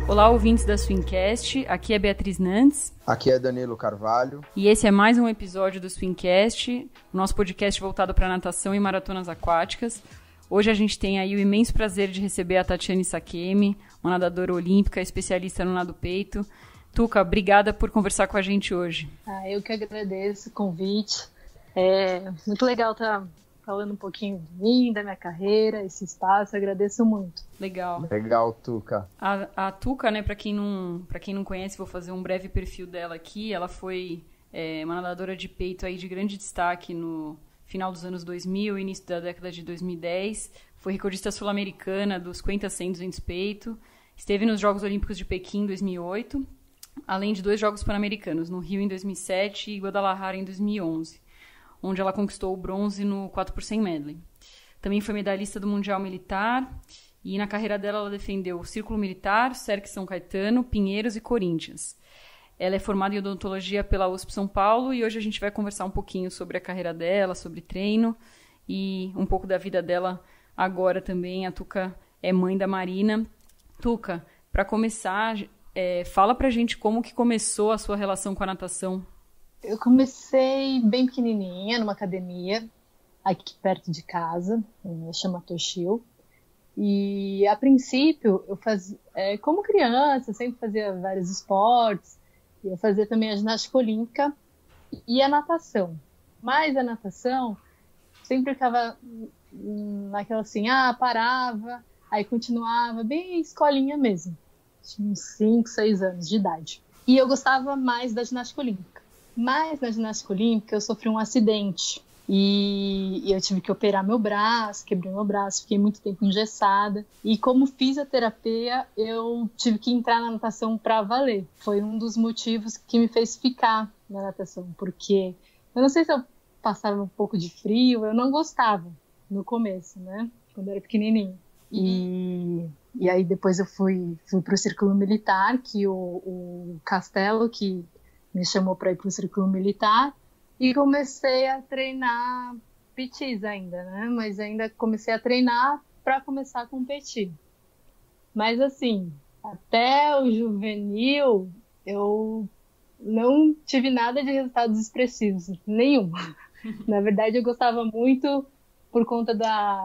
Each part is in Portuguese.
Olá, ouvintes da Swincast, aqui é Beatriz Nantes. Aqui é Danilo Carvalho. E esse é mais um episódio do Swincast, o nosso podcast voltado para natação e maratonas aquáticas. Hoje a gente tem aí o imenso prazer de receber a Tatiane Sakemi, uma nadadora olímpica, especialista no nado peito. Tuca, obrigada por conversar com a gente hoje. Eu que agradeço o convite. É muito legal estar falando um pouquinho de mim, da minha carreira, esse espaço, agradeço muito. Legal. Legal, Tuca. A Tuca, né, para quem não conhece, vou fazer um breve perfil dela aqui. Ela foi uma nadadora de peito aí de grande destaque no final dos anos 2000, início da década de 2010. Foi recordista sul-americana dos 50, 100, 200 peito. Esteve nos Jogos Olímpicos de Pequim em 2008, além de 2 Jogos Pan-Americanos, no Rio em 2007 e Guadalajara em 2011. Onde ela conquistou o bronze no 4x100 medley. Também foi medalhista do Mundial Militar e na carreira dela ela defendeu o Círculo Militar, Serc São Caetano, Pinheiros e Corinthians. Ela é formada em odontologia pela USP São Paulo e hoje a gente vai conversar um pouquinho sobre a carreira dela, sobre treino e um pouco da vida dela agora também. A Tuca é mãe da Marina. Tuca, para começar, fala pra gente como que começou a sua relação com a natação. Eu comecei bem pequenininha, numa academia, aqui perto de casa, chama Toshio. E, a princípio, eu fazia, como criança, eu sempre fazia vários esportes. Eu fazia também a ginástica olímpica e a natação. Mas a natação sempre ficava naquela assim, parava, aí continuava, bem escolinha mesmo. Tinha uns 5, 6 anos de idade. E eu gostava mais da ginástica olímpica. Mas na ginástica olímpica eu sofri um acidente e eu tive que operar meu braço, quebrei meu braço, fiquei muito tempo engessada. E como fisioterapia, eu tive que entrar na natação para valer. Foi um dos motivos que me fez ficar na natação, porque eu não sei se eu passava um pouco de frio, eu não gostava no começo, né? Quando eu era pequenininha. E aí depois eu fui para o Círculo Militar, que o Castelo, que me chamou para ir para o Círculo Militar e comecei a treinar PTs ainda, né? Mas ainda comecei a treinar para começar a competir. Mas assim, até o juvenil eu não tive nada de resultados expressivos, nenhum. Na verdade, eu gostava muito por conta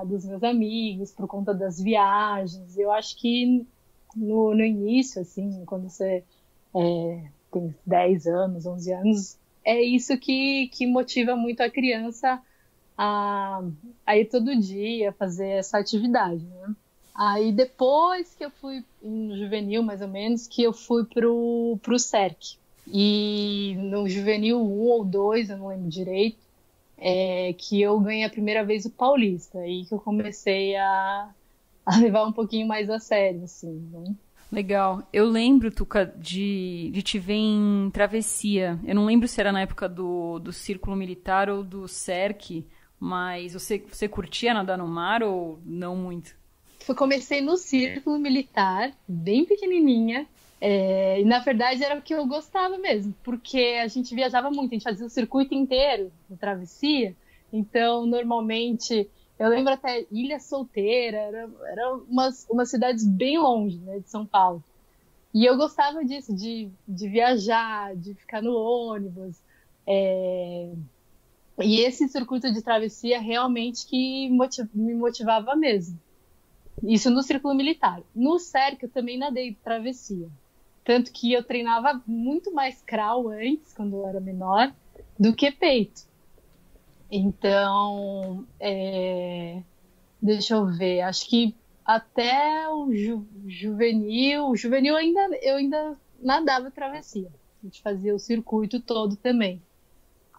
dos meus amigos, por conta das viagens. Eu acho que no início, assim, quando você tem 10 anos, 11 anos, é isso que motiva muito a criança a ir todo dia fazer essa atividade, né? Aí depois que eu fui no juvenil, mais ou menos, que eu fui pro Serc. E no juvenil 1 ou 2, eu não lembro direito, que eu ganhei a primeira vez o Paulista. Aí que eu comecei a levar um pouquinho mais a sério, assim, né? Legal. Eu lembro, Tuca, de te ver em travessia. Eu não lembro se era na época do Círculo Militar ou do Serc, mas você curtia nadar no mar ou não muito? Eu comecei no Círculo Militar, bem pequenininha, e na verdade era o que eu gostava mesmo, porque a gente viajava muito, a gente fazia o circuito inteiro de travessia, então normalmente... Eu lembro até Ilha Solteira, era umas cidades bem longe, né, de São Paulo. E eu gostava disso, de viajar, de ficar no ônibus. E esse circuito de travessia realmente que me motivava mesmo. Isso no Círculo Militar. No Serc eu também nadei travessia. Tanto que eu treinava muito mais crawl antes, quando eu era menor, do que peito. Então, deixa eu ver, acho que até o juvenil eu ainda nadava travessia. A gente fazia o circuito todo também.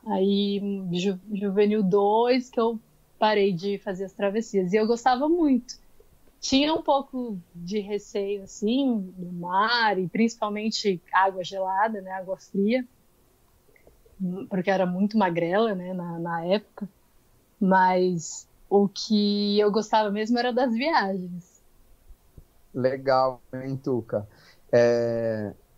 Aí, juvenil 2, que eu parei de fazer as travessias. E eu gostava muito. Tinha um pouco de receio, assim, do mar, e principalmente água gelada, né, água fria. Porque era muito magrela, né, na época, mas o que eu gostava mesmo era das viagens. Legal, hein, Tuca?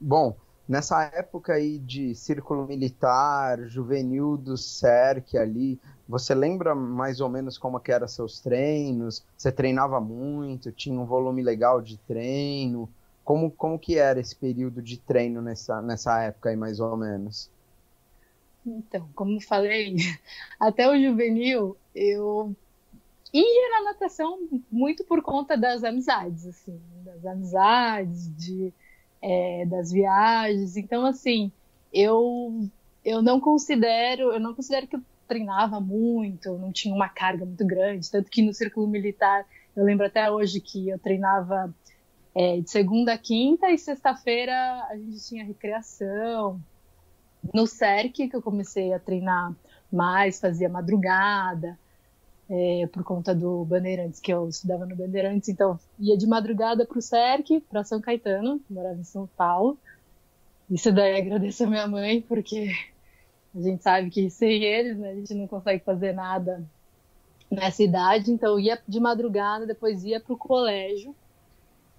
Bom, nessa época aí de círculo militar, juvenil do CERC ali, você lembra mais ou menos como que eram seus treinos? Você treinava muito, tinha um volume legal de treino? Como que era esse período de treino nessa época aí, mais ou menos? Então, como eu falei, até o juvenil eu ia na natação muito por conta das amizades, assim, das amizades, das viagens. Então, assim, eu eu não considero que eu treinava muito, eu não tinha uma carga muito grande, tanto que no círculo militar eu lembro até hoje que eu treinava de segunda a quinta e sexta-feira a gente tinha recreação. No CERC que eu comecei a treinar mais, fazia madrugada, por conta do Bandeirantes, que eu estudava no Bandeirantes, então ia de madrugada para o CERC, para São Caetano, morava em São Paulo. Isso daí agradeço a minha mãe, porque a gente sabe que sem eles, né, a gente não consegue fazer nada nessa idade, então eu ia de madrugada, depois ia para o colégio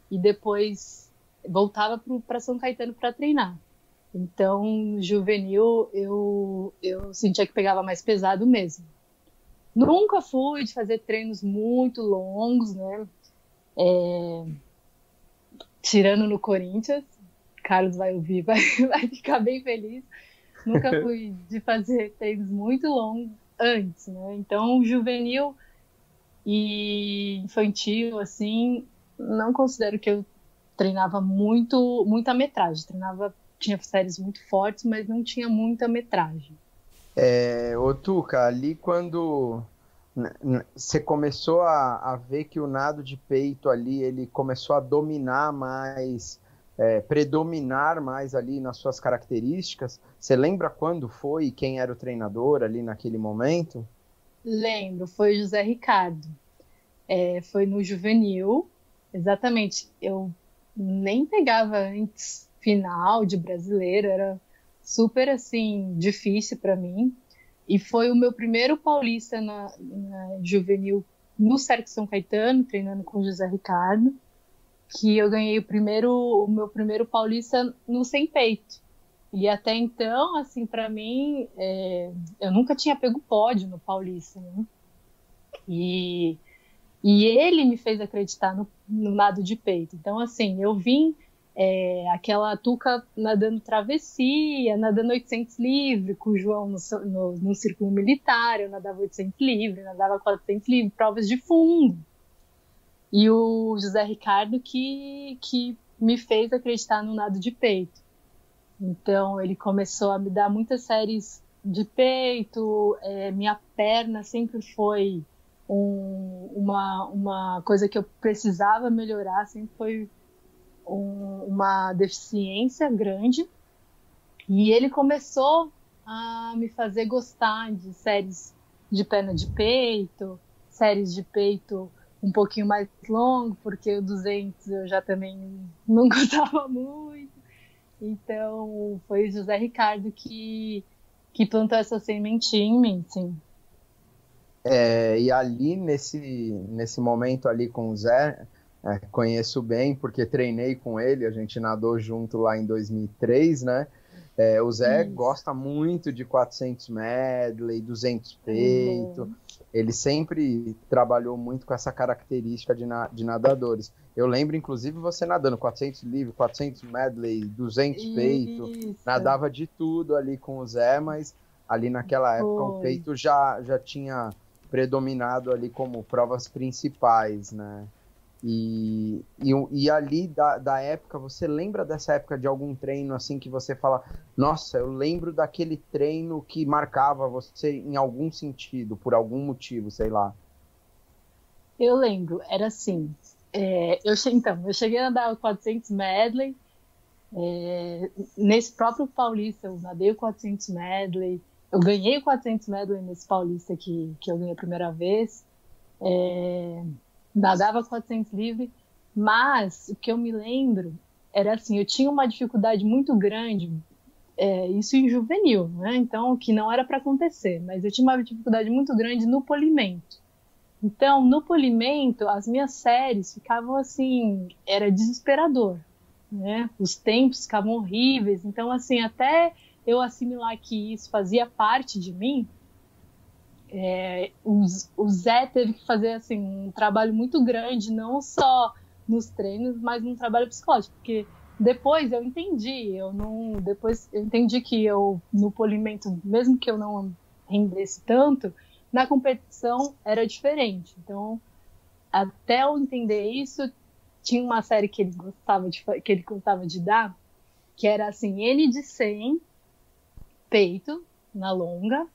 e depois voltava para São Caetano para treinar. Então, no juvenil, eu sentia que pegava mais pesado mesmo. Nunca fui de fazer treinos muito longos, né? Tirando no Corinthians, Carlos vai ouvir, vai ficar bem feliz. Nunca fui de fazer treinos muito longos antes, né? Então, juvenil e infantil, assim, não considero que eu treinava muita metragem. Tinha séries muito fortes, mas não tinha muita metragem. Ô Tuca, ali quando você começou a ver que o nado de peito ali, ele começou a dominar mais, predominar mais ali nas suas características, você lembra quando foi e quem era o treinador ali naquele momento? Lembro, foi José Ricardo. Foi no juvenil, exatamente. Eu nem pegava antes final de brasileiro, era super assim difícil para mim. E foi o meu primeiro paulista na juvenil no CERC São Caetano, treinando com o José Ricardo, que eu ganhei o meu primeiro paulista no sem peito. E até então, assim, para mim, eu nunca tinha pego pódio no paulista, né? E ele me fez acreditar no nado de peito. Então, assim, eu vim aquela Tuca nadando travessia, nadando 800 livre, com o João no círculo militar, eu nadava 800 livre, nadava 400 livre, provas de fundo. E o José Ricardo que me fez acreditar no nado de peito. Então, ele começou a me dar muitas séries de peito, minha perna sempre foi uma coisa que eu precisava melhorar, sempre foi uma deficiência grande, e ele começou a me fazer gostar de séries de perna de peito, séries de peito um pouquinho mais longo, porque o 200 eu já também não gostava muito. Então foi o José Ricardo que plantou essa sementinha em mim, sim. E ali nesse momento ali com o Zé, conheço bem porque treinei com ele, a gente nadou junto lá em 2003, né? O Zé gosta muito de 400 medley, 200 peito, ele sempre trabalhou muito com essa característica de nadadores. Eu lembro, inclusive, você nadando 400 livre, 400 medley, 200 peito, nadava de tudo ali com o Zé, mas ali naquela época o peito já tinha predominado ali como provas principais, né? E ali da época, você lembra dessa época de algum treino assim que você fala, nossa, eu lembro daquele treino que marcava você em algum sentido, por algum motivo, sei lá? Eu lembro, era assim, eu cheguei a nadar o 400 medley, nesse próprio Paulista eu nadei o 400 medley, eu ganhei o 400 medley nesse Paulista que eu ganhei a primeira vez, nadava 400 livre, mas o que eu me lembro era assim, eu tinha uma dificuldade muito grande, isso em juvenil, né? Então, que não era para acontecer, mas eu tinha uma dificuldade muito grande no polimento. Então, no polimento, as minhas séries ficavam assim, era desesperador. né? Os tempos ficavam horríveis. Então, assim, até eu assimilar que isso fazia parte de mim, o Zé teve que fazer assim, um trabalho muito grande, não só nos treinos, mas um trabalho psicológico, porque depois eu entendi, depois eu entendi que eu, no polimento, mesmo que eu não rendesse tanto, na competição era diferente. Então, até eu entender isso, tinha uma série que ele gostava de dar, que era assim, N de 100, peito, na longa,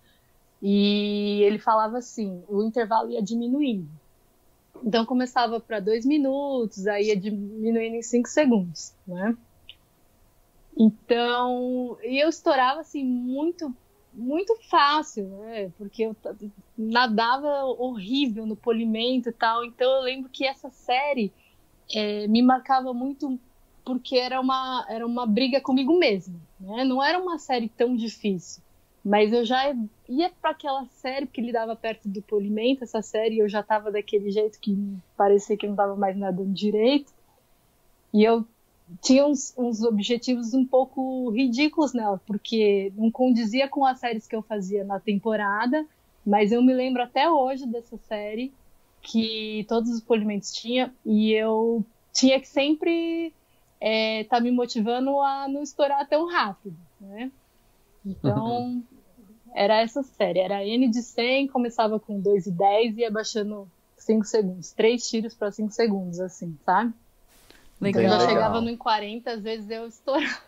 e ele falava assim, o intervalo ia diminuindo. Então começava para 2 minutos, aí ia diminuindo em 5 segundos, né? Então, e eu estourava assim muito, muito fácil, né? Porque eu nadava horrível no polimento e tal. Então eu lembro que essa série me marcava muito porque era uma briga comigo mesma, né? Não era uma série tão difícil. Mas eu já ia para aquela série, porque ele dava perto do polimento, essa série, eu já estava daquele jeito que parecia que não estava mais nadando direito. E eu tinha uns objetivos um pouco ridículos nela, porque não condizia com as séries que eu fazia na temporada, mas eu me lembro até hoje dessa série, que todos os polimentos tinha, e eu tinha que sempre tá me motivando a não estourar tão rápido, né? Então... Era essa série, era N de 100, começava com 2:10 e ia baixando 5 segundos. 3 tiros para 5 segundos, assim, sabe? Legal. Então já chegava no 40, às vezes eu estourava.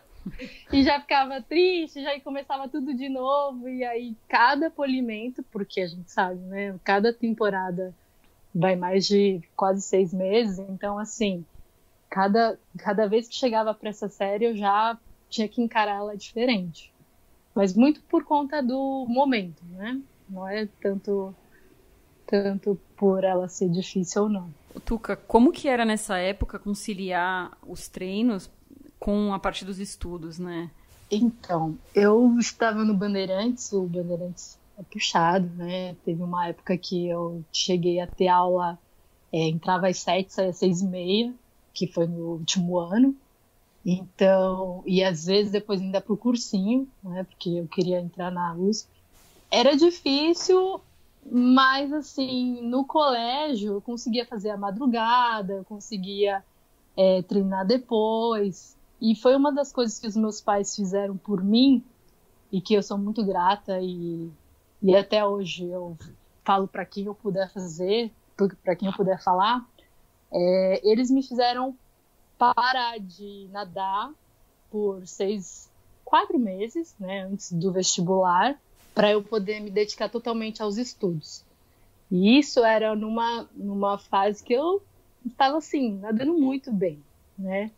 E já ficava triste, já começava tudo de novo. E aí cada polimento, porque a gente sabe, né? Cada temporada vai mais de quase 6 meses. Então, assim, cada vez que chegava para essa série eu já tinha que encarar ela diferente. Mas muito por conta do momento, né? Não é tanto por ela ser difícil ou não. Tuca, como que era nessa época conciliar os treinos com a parte dos estudos, né? Então, eu estava no Bandeirantes, o Bandeirantes é puxado, né? Teve uma época que eu cheguei a ter aula, entrava às 7, saía às 6:30, que foi no último ano. Então, e às vezes depois ainda pro cursinho, né, porque eu queria entrar na USP. Era difícil, mas assim, no colégio eu conseguia fazer a madrugada, eu conseguia treinar depois. E foi uma das coisas que os meus pais fizeram por mim e que eu sou muito grata e até hoje eu falo para quem eu puder fazer, para quem eu puder falar, eles me fizeram parar de nadar por 4 meses, né, antes do vestibular, para eu poder me dedicar totalmente aos estudos. E isso era numa fase que eu estava assim, nadando muito bem, né?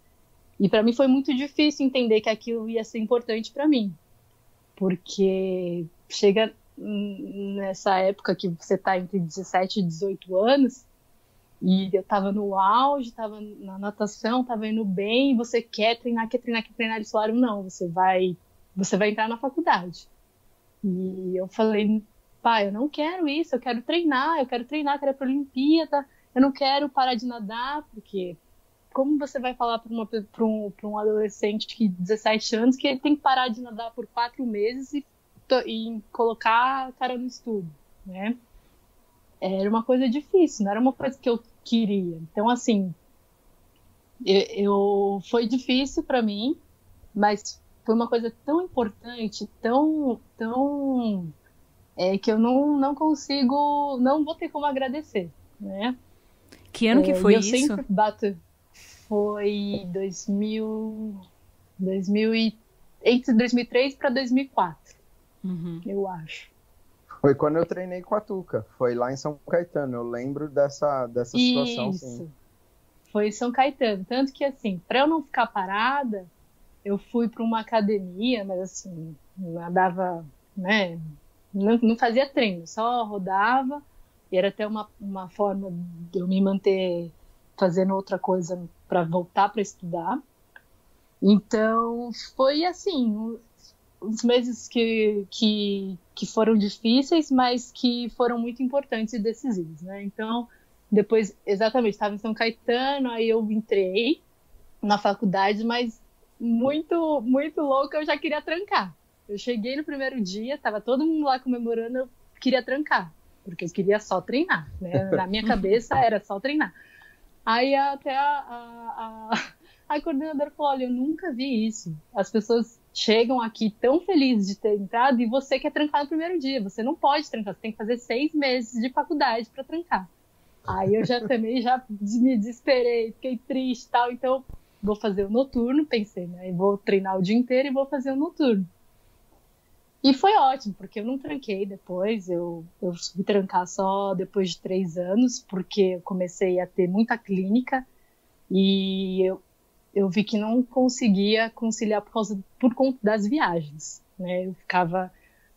E para mim foi muito difícil entender que aquilo ia ser importante para mim, porque chega nessa época que você está entre 17 e 18 anos, e eu tava no auge, tava na natação, tava indo bem, e você quer treinar, eles falaram, não, você vai entrar na faculdade. E eu falei, pai, eu não quero isso, eu quero treinar, quero ir pra Olimpíada, eu não quero parar de nadar, porque como você vai falar para um adolescente de 17 anos que ele tem que parar de nadar por 4 meses e colocar a cara no estudo, né? Era uma coisa difícil, não era uma coisa que eu queria. Então, assim, foi difícil para mim, mas foi uma coisa tão importante, tão que eu não consigo, não vou ter como agradecer, né? Que ano que foi isso? Eu sempre bato. Foi entre 2003 para 2004, eu acho. Foi quando eu treinei com a Tuca, foi lá em São Caetano, eu lembro dessa situação. Isso, sim. Foi em São Caetano, tanto que assim, para eu não ficar parada, eu fui para uma academia, mas assim, nadava, né, não fazia treino, só rodava, e era até uma forma de eu me manter fazendo outra coisa para voltar para estudar. Então, foi assim, os meses que foram difíceis, mas que foram muito importantes e decisivos, né? Então, depois, exatamente, estava em São Caetano, aí eu entrei, na faculdade, mas muito, muito louca, eu já queria trancar. Eu cheguei no primeiro dia, tava todo mundo lá comemorando, eu queria trancar, porque eu queria só treinar, né? Na minha cabeça era só treinar. Aí até a coordenadora falou, olha, eu nunca vi isso. As pessoas chegam aqui tão felizes de ter entrado e você quer trancar no primeiro dia. Você não pode trancar, você tem que fazer 6 meses de faculdade para trancar. Aí eu já também já me desesperei, fiquei triste e tal, então vou fazer o noturno, pensei, né? Eu vou treinar o dia inteiro e vou fazer o noturno. E foi ótimo, porque eu não tranquei depois, eu fui trancar só depois de 3 anos, porque eu comecei a ter muita clínica e eu vi que não conseguia conciliar por conta das viagens, né? Eu ficava,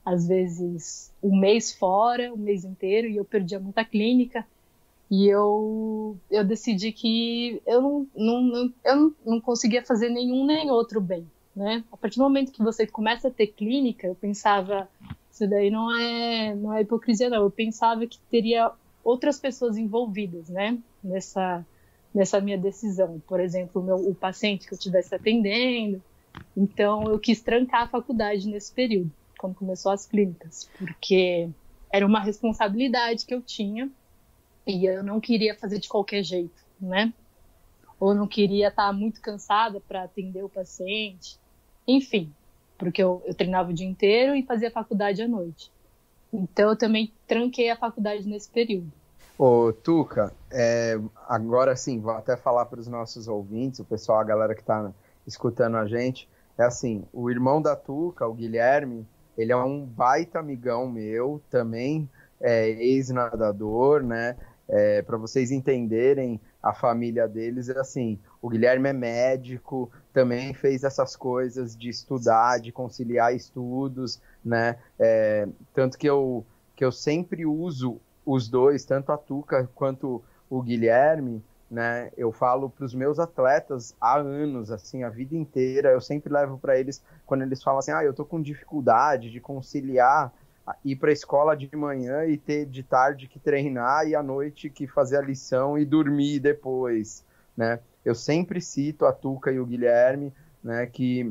às vezes, um mês fora, um mês inteiro, e eu perdia muita clínica, e eu decidi que eu não conseguia fazer nenhum nem outro bem, né? A partir do momento que você começa a ter clínica, eu pensava, isso daí não é hipocrisia, não. Eu pensava que teria outras pessoas envolvidas, né? Nessa minha decisão. Por exemplo, o paciente que eu estivesse atendendo. Então, eu quis trancar a faculdade nesse período, quando começou as clínicas, porque era uma responsabilidade que eu tinha e eu não queria fazer de qualquer jeito, né? Ou não queria estar muito cansada para atender o paciente. Enfim, porque eu treinava o dia inteiro e fazia faculdade à noite. Então, eu também tranquei a faculdade nesse período. Ô, Tuca, agora sim, vou até falar para os nossos ouvintes, o pessoal, a galera que está escutando a gente, é assim, o irmão da Tuca, o Guilherme, ele é um baita amigão meu, também ex-nadador, né? Para vocês entenderem a família deles, é assim, o Guilherme é médico, também fez essas coisas de estudar, de conciliar estudos, né? Tanto que eu sempre uso os dois, tanto a Tuca quanto o Guilherme, né? Eu falo para os meus atletas há anos, assim, a vida inteira, eu sempre levo para eles, quando eles falam assim, eu tô com dificuldade de conciliar ir para a escola de manhã e ter de tarde que treinar e à noite que fazer a lição e dormir depois, né? Eu sempre cito a Tuca e o Guilherme, né, que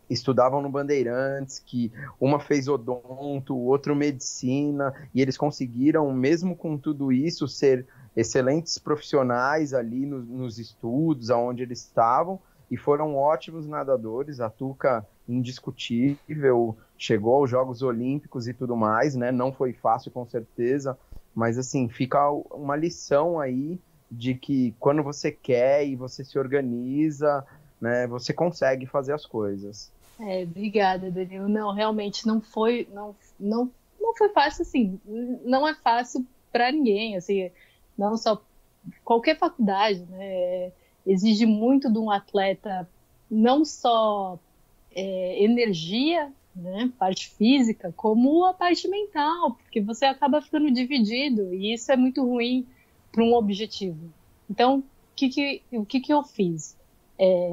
estudavam no Bandeirantes, que uma fez odonto, o outro medicina, e eles conseguiram, mesmo com tudo isso, ser excelentes profissionais ali nos estudos, aonde eles estavam, e foram ótimos nadadores. A Tuca, indiscutível, chegou aos Jogos Olímpicos e tudo mais, né? Não foi fácil, com certeza, mas assim, fica uma lição aí de que quando você quer e você se organiza, né, você consegue fazer as coisas. Obrigada, Danilo. Não, realmente não foi fácil, assim, não é fácil para ninguém, assim, não só qualquer faculdade, né, exige muito de um atleta, não só energia, né, parte física, como a parte mental, porque você acaba ficando dividido e isso é muito ruim para um objetivo. Então, o que eu fiz?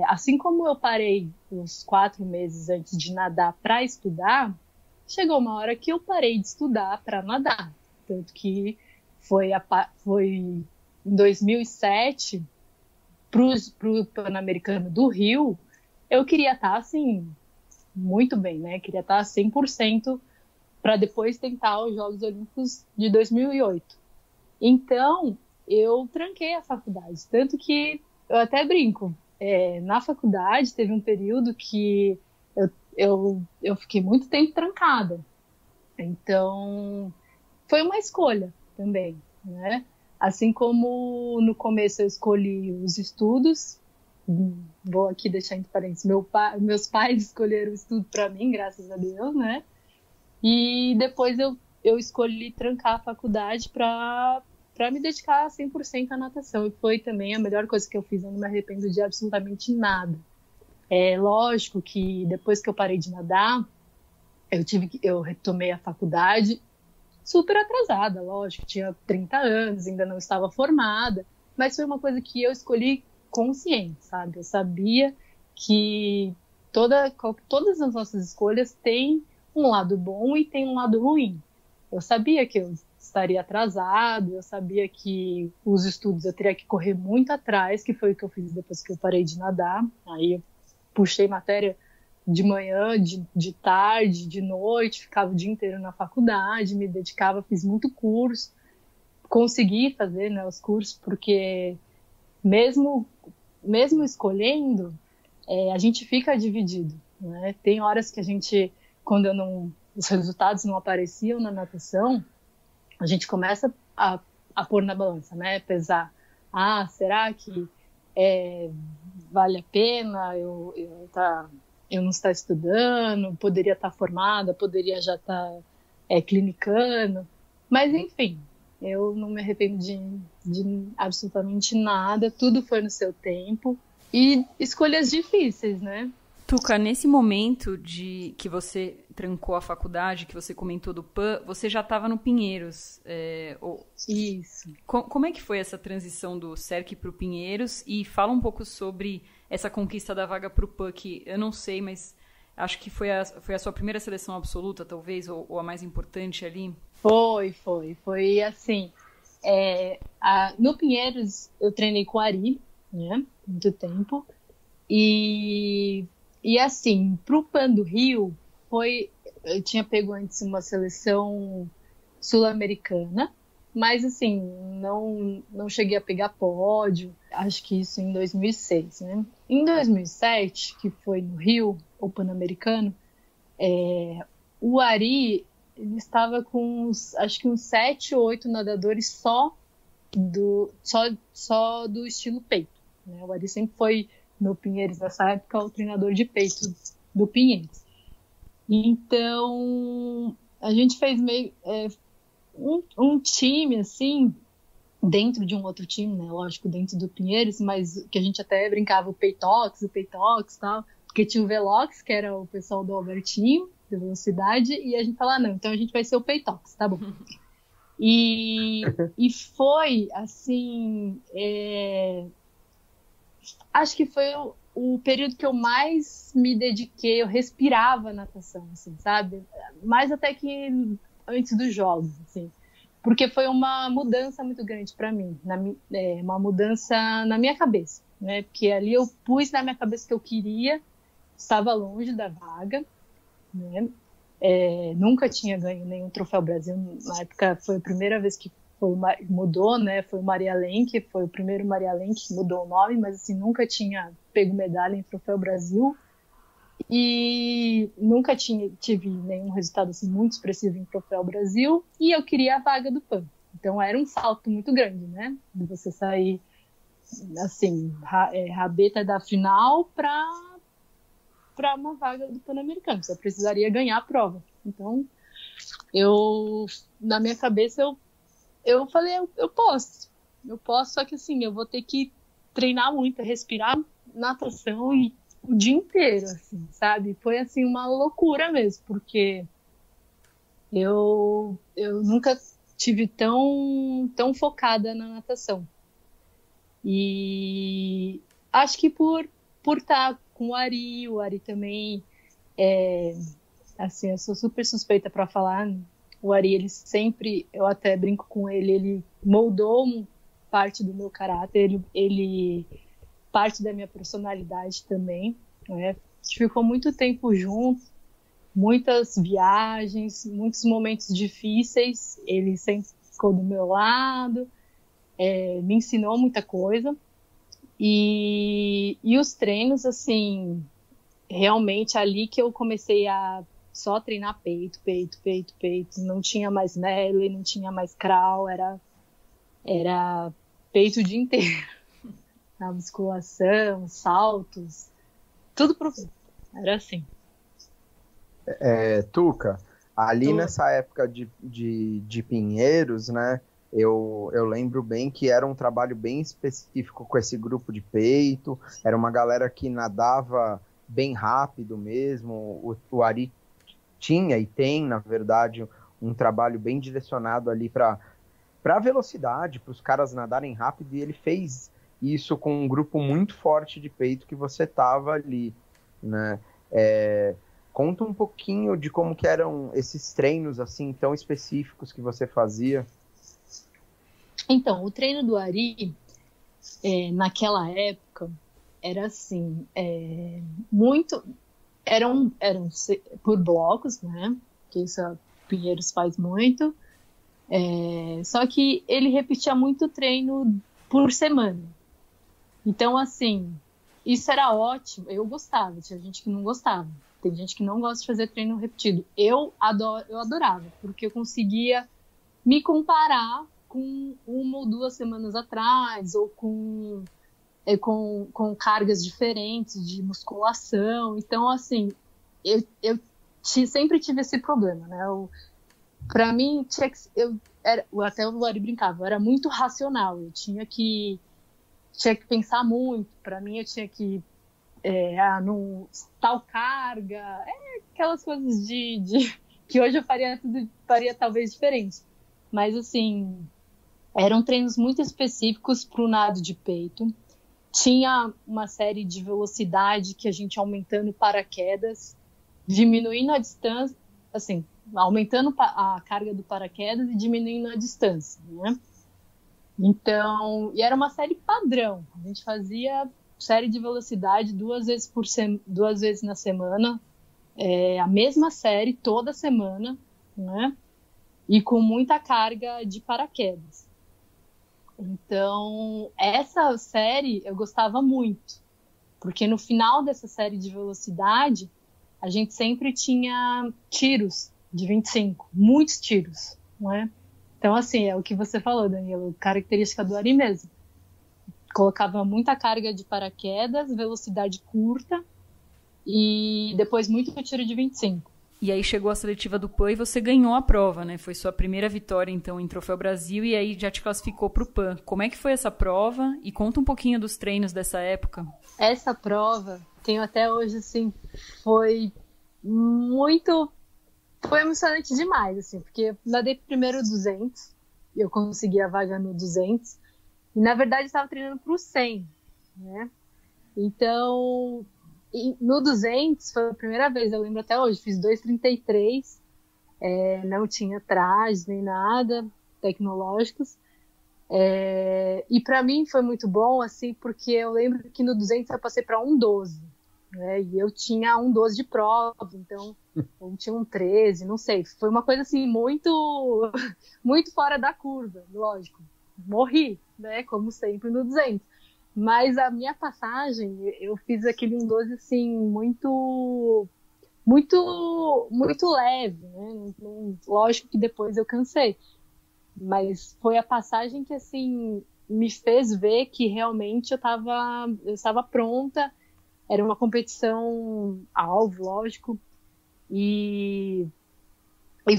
Assim como eu parei uns 4 meses antes de nadar para estudar, chegou uma hora que eu parei de estudar para nadar. Tanto que foi em 2007, para o Pan-Americano do Rio, eu queria estar assim, muito bem, né? Queria estar 100% para depois tentar os Jogos Olímpicos de 2008. Então, eu tranquei a faculdade. Tanto que eu até brinco. Na faculdade teve um período que eu fiquei muito tempo trancada. Então, foi uma escolha também, né? Assim como no começo eu escolhi os estudos, vou aqui deixar entre parênteses, meus pais escolheram o estudo para mim, graças a Deus, né? E depois eu escolhi trancar a faculdade para me dedicar 100% à natação. E foi também a melhor coisa que eu fiz, eu não me arrependo de absolutamente nada. É lógico que depois que eu parei de nadar, eu retomei a faculdade super atrasada, lógico, tinha 30 anos, ainda não estava formada, mas foi uma coisa que eu escolhi consciente, sabe? Eu sabia que todas as nossas escolhas têm um lado bom e tem um lado ruim. Eu sabia que estaria atrasado, eu sabia que os estudos eu teria que correr muito atrás, que foi o que eu fiz depois que eu parei de nadar. Aí eu puxei matéria de manhã, de tarde, de noite, ficava o dia inteiro na faculdade, me dedicava, fiz muito curso, consegui fazer, né, os cursos, porque mesmo escolhendo, a gente fica dividido, né? Tem horas que a gente, quando os resultados não apareciam na natação, a gente começa a pôr na balança, né? Pesar. Será que vale a pena eu não estar estudando? Poderia estar formada, poderia já estar clinicando. Mas, enfim, eu não me arrependo de absolutamente nada. Tudo foi no seu tempo. E escolhas difíceis, né? Tuca, nesse momento que você trancou a faculdade, que você comentou do PAN, você já estava no Pinheiros. Isso. Como é que foi essa transição do CERC para o Pinheiros? E fala um pouco sobre essa conquista da vaga para o PAN, que eu não sei, mas acho que foi a sua primeira seleção absoluta, talvez, ou a mais importante ali. Foi assim. No Pinheiros, eu treinei com o Ari, né? Muito tempo. E assim, pro PAN do Rio, eu tinha pego antes uma seleção sul-americana, mas assim, não cheguei a pegar pódio, acho que isso em 2006, né? Em 2007, que foi no Rio, o Pan-Americano, o Ari, ele estava com acho que uns 7 ou 8 nadadores só do estilo peito, né? O Ari sempre foi, no Pinheiros, nessa época, o treinador de peito do Pinheiros. Então, a gente fez meio um time, assim, dentro de um outro time, né? Lógico, dentro do Pinheiros, mas que a gente até brincava o Peitox e tal, porque tinha o Velox, que era o pessoal do Albertinho, de velocidade, e a gente falava, não, então a gente vai ser o Peitox, tá bom. E foi, assim, acho que foi o período que eu mais me dediquei, eu respirava natação, assim, sabe? Mais até que antes dos jogos, assim. Porque foi uma mudança muito grande para mim, uma mudança na minha cabeça, né? Porque ali eu pus na minha cabeça que eu queria, estava longe da vaga, né? Nunca tinha ganho nenhum troféu Brasil, na época foi a primeira vez que mudou, né? Foi o Maria Lenk, foi o primeiro Maria Lenk que mudou o nome, mas assim, nunca tinha pego medalha em Troféu Brasil e nunca tive nenhum resultado assim, muito expressivo em Troféu Brasil, e eu queria a vaga do PAN. Então era um salto muito grande, né? De você sair assim, rabeta da final para uma vaga do Pan-Americano. Você precisaria ganhar a prova. Então, na minha cabeça, eu falei, eu posso, só que assim, eu vou ter que treinar muito, respirar natação e o dia inteiro, assim, sabe? Foi assim uma loucura mesmo, porque eu nunca tive tão focada na natação. E acho que por estar com o Ari também, assim, eu sou super suspeita para falar. O Ari, ele sempre, eu até brinco com ele moldou parte do meu caráter, ele parte da minha personalidade também, né? A gente ficou muito tempo junto, muitas viagens, muitos momentos difíceis, ele sempre ficou do meu lado, me ensinou muita coisa, e os treinos, assim, realmente ali que eu comecei a só treinar peito, não tinha mais melee, não tinha mais crawl, era peito o dia inteiro. A musculação, saltos, tudo pro peito. Era assim. Tuca, ali nessa época de Pinheiros, né, eu lembro bem que era um trabalho bem específico com esse grupo de peito, era uma galera que nadava bem rápido mesmo, o Ari tinha e tem, na verdade, um trabalho bem direcionado ali para a velocidade, para os caras nadarem rápido, e ele fez isso com um grupo muito forte de peito que você estava ali, né? Conta um pouquinho de como que eram esses treinos assim tão específicos que você fazia. Então, o treino do Ari, naquela época, era assim, muito... Eram por blocos, né? Que isso a Pinheiros faz muito. Só que ele repetia muito treino por semana. Então, assim, isso era ótimo. Eu gostava, tinha gente que não gostava. Tem gente que não gosta de fazer treino repetido. Eu adorava, porque eu conseguia me comparar com 1 ou 2 semanas atrás, ou com cargas diferentes de musculação. Então, assim, eu sempre tive esse problema, né? Pra mim, até o Ari brincava, eu era muito racional, eu tinha que pensar muito. Pra mim, eu tinha que tal carga, aquelas coisas que hoje eu faria talvez diferente. Mas, assim, eram treinos muito específicos pro nado de peito. Tinha uma série de velocidade que a gente aumentando paraquedas, diminuindo a distância, assim, aumentando a carga do paraquedas e diminuindo a distância, né? Então, e era uma série padrão. A gente fazia série de velocidade 2 vezes na semana, a mesma série toda semana, né? E com muita carga de paraquedas. Então, essa série eu gostava muito, porque no final dessa série de velocidade, a gente sempre tinha tiros de 25, muitos tiros, não é? Então, assim, é o que você falou, Danilo, característica do Ari mesmo. Colocava muita carga de paraquedas, velocidade curta e depois muito tiro de 25. E aí chegou a seletiva do PAN e você ganhou a prova, né? Foi sua primeira vitória, então, em Troféu Brasil, e aí já te classificou para o PAN. Como é que foi essa prova? E conta um pouquinho dos treinos dessa época. Essa prova, tenho até hoje, assim, foi emocionante demais, assim, porque eu nadei primeiro 200, e eu consegui a vaga no 200, e na verdade eu estava treinando para o 100, né? Então, no 200 foi a primeira vez, eu lembro até hoje, fiz 2,33, não tinha trajes nem nada tecnológicos, e para mim foi muito bom, assim, porque eu lembro que no 200 eu passei para 1,12, né? E eu tinha 1,12 de prova, então eu tinha 1,13, não sei, foi uma coisa assim muito muito fora da curva, lógico, morri, né, como sempre no 200. Mas a minha passagem, eu fiz aquele 1,12 assim, muito leve, né? Lógico que depois eu cansei. Mas foi a passagem que, assim, me fez ver que realmente eu estava pronta. Era uma competição alvo, lógico. E